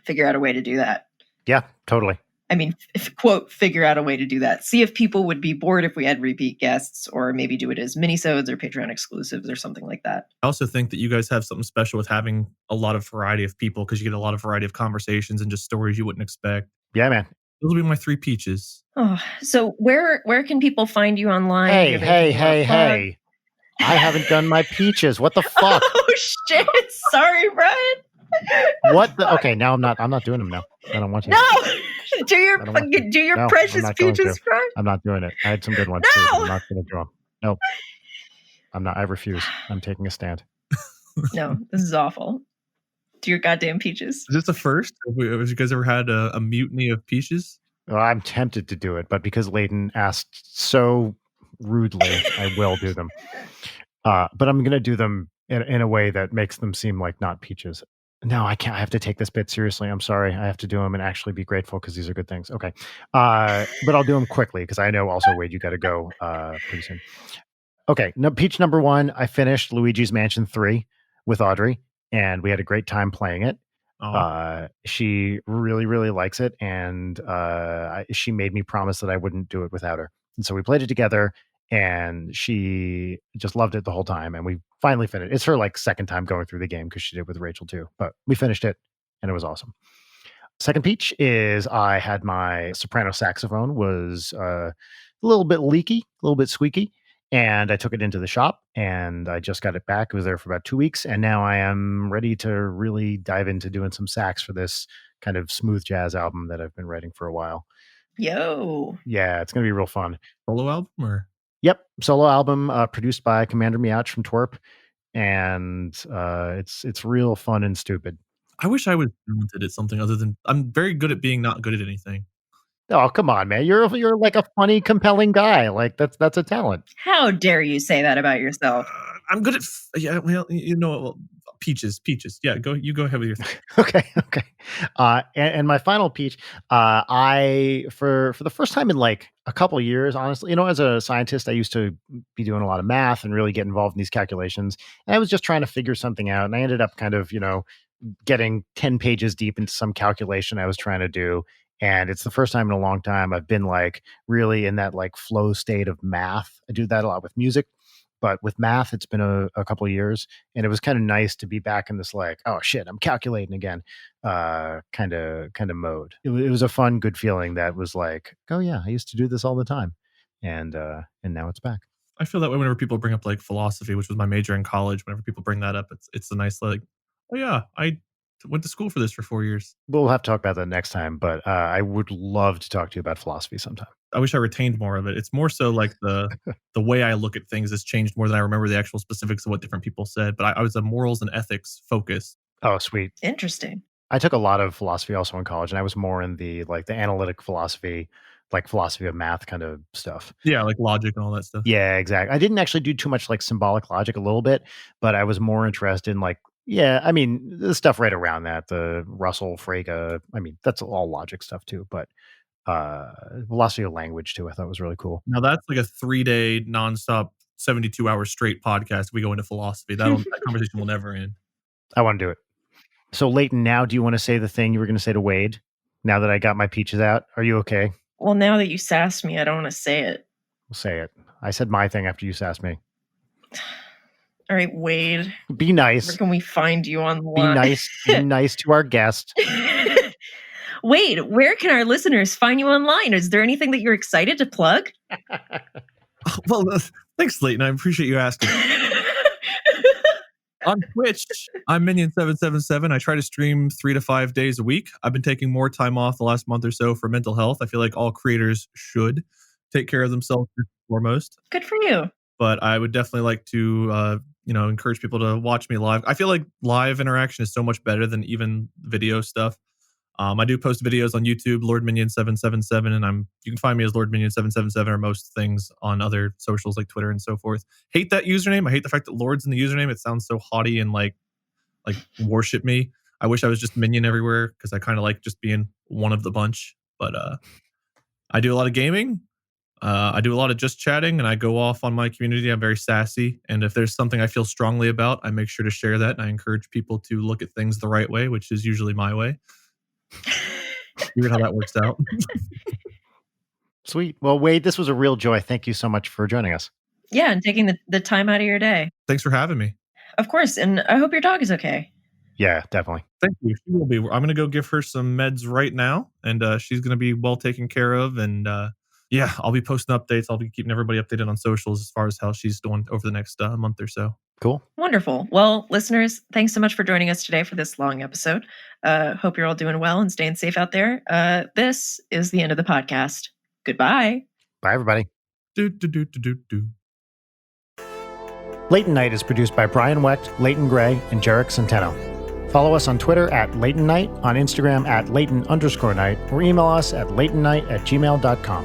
figure out a way to do that. Yeah, totally. I mean, quote, figure out a way to do that. See if people would be bored if we had repeat guests, or maybe do it as minisodes or Patreon exclusives or something like that. I also think that you guys have something special with having a lot of variety of people, because you get a lot of variety of conversations and just stories you wouldn't expect. Yeah, man. Those will be my 3 peaches. Oh, so where can people find you online? Hey. I haven't done my peaches. What the fuck? Oh, shit. Sorry, Brian. What the? Okay, now I'm not doing them now. I don't want to. No! Do your precious peaches, Brian. I'm not doing it. I had some good ones No! too. I'm not going to do them. Nope. I'm not. I refuse. I'm taking a stand. No, this is awful. to your goddamn peaches. Is this the first? Have you guys ever had a mutiny of peaches? Well, I'm tempted to do it, but because Leighton asked so rudely, I will do them. But I'm going to do them in a way that makes them seem like not peaches. No, I can't. I have to take this bit seriously. I'm sorry. I have to do them and actually be grateful because these are good things. Okay. But I'll do them quickly because I know also, Wade, you got to go pretty soon. Okay. No, peach number 1, I finished Luigi's Mansion 3 with Audrey, and we had a great time playing it. She really, really likes it, and she made me promise that I wouldn't do it without her. And so we played it together, and she just loved it the whole time. And we finally finished. It's her like second time going through the game because she did it with Rachel too. But we finished it, and it was awesome. Second peach is I had my soprano saxophone was a little bit leaky, a little bit squeaky. And I took it into the shop and I just got it back. It was there for about 2 weeks. And now I am ready to really dive into doing some sax for this kind of smooth jazz album that I've been writing for a while. Yo. Yeah, it's going to be real fun. Solo album or? Yep. Solo album produced by Commander Meouch from Twerp. And it's real fun and stupid. I wish I was talented at something other than I'm very good at being not good at anything. Oh, come on, man. You're like a funny, compelling guy. Like that's a talent. How dare you say that about yourself? I'm good at peaches. Yeah, you go ahead with your thing. Okay. And my final peach, I for the first time in like a couple of years, honestly, as a scientist, I used to be doing a lot of math and really get involved in these calculations. And I was just trying to figure something out, and I ended up kind of, getting 10 pages deep into some calculation I was trying to do. And it's the first time in a long time I've been like really in that like flow state of math. I do that a lot with music, but with math, it's been a couple of years, and it was kind of nice to be back in this like, oh shit, I'm calculating again, kind of mode. It was a fun, good feeling that was like, oh yeah, I used to do this all the time, and now it's back. I feel that way whenever people bring up like philosophy, which was my major in college. Whenever people bring that up, it's a nice like, oh yeah, I went to school for this for 4 years. We'll have to talk about that next time, but I would love to talk to you about philosophy sometime. I wish I retained more of it. It's more so like the way I look at things has changed more than I remember the actual specifics of what different people said. But I was a morals and ethics focus. Oh, sweet. Interesting. I took a lot of philosophy also in college, and I was more in the analytic philosophy, like philosophy of math kind of stuff. Yeah, like logic and all that stuff. Yeah, exactly. I didn't actually do too much like symbolic logic, a little bit, but I was more interested in like, yeah, I mean, the stuff right around that, the Russell, Frege, I mean, that's all logic stuff too, but philosophy of language too, I thought was really cool. Now that's like a 3-day nonstop 72-hour straight podcast. If we go into philosophy. That conversation will never end. I want to do it. So Leighton, now do you want to say the thing you were going to say to Wade? Now that I got my peaches out, are you okay? Well, now that you sassed me, I don't want to say it. We'll say it. I said my thing after you sassed me. All right, Wade. Be nice. Where can we find you online? Be nice. Be nice to our guest. Wade, where can our listeners find you online? Is there anything that you're excited to plug? Well, thanks, Leighton. I appreciate you asking. On Twitch, I'm Minion777. I try to stream 3 to 5 days a week. I've been taking more time off the last month or so for mental health. I feel like all creators should take care of themselves first and foremost. Good for you. But I would definitely like to, encourage people to watch me live. I feel like live interaction is so much better than even video stuff. I do post videos on YouTube, Lord Minion 777, and you can find me as Lord Minion 777 or most things on other socials like Twitter and so forth. Hate that username. I hate the fact that Lord's in the username. It sounds so haughty and like worship me. I wish I was just Minion everywhere because I kind of like just being one of the bunch. But I do a lot of gaming. I do a lot of just chatting, and I go off on my community. I'm very sassy, and if there's something I feel strongly about, I make sure to share that, and I encourage people to look at things the right way, which is usually my way. Weird how that works out. Sweet. Well, Wade, this was a real joy. Thank you so much for joining us. Yeah, and taking the time out of your day. Thanks for having me. Of course, and I hope your dog is okay. Yeah, definitely. Thank you. She will be. I'm going to go give her some meds right now, and she's going to be well taken care of. And yeah, I'll be posting updates. I'll be keeping everybody updated on socials as far as how she's doing over the next month or so. Cool. Wonderful. Well, listeners, thanks so much for joining us today for this long episode. Hope you're all doing well and staying safe out there. This is the end of the podcast. Goodbye. Bye, everybody. Do, do, do, do, do, do. Leighton Night is produced by Brian Wecht, Leighton Gray, and Jarek Centeno. Follow us on Twitter at Leighton Night, on Instagram at Leighton_Night, or email us at leightonnight@gmail.com.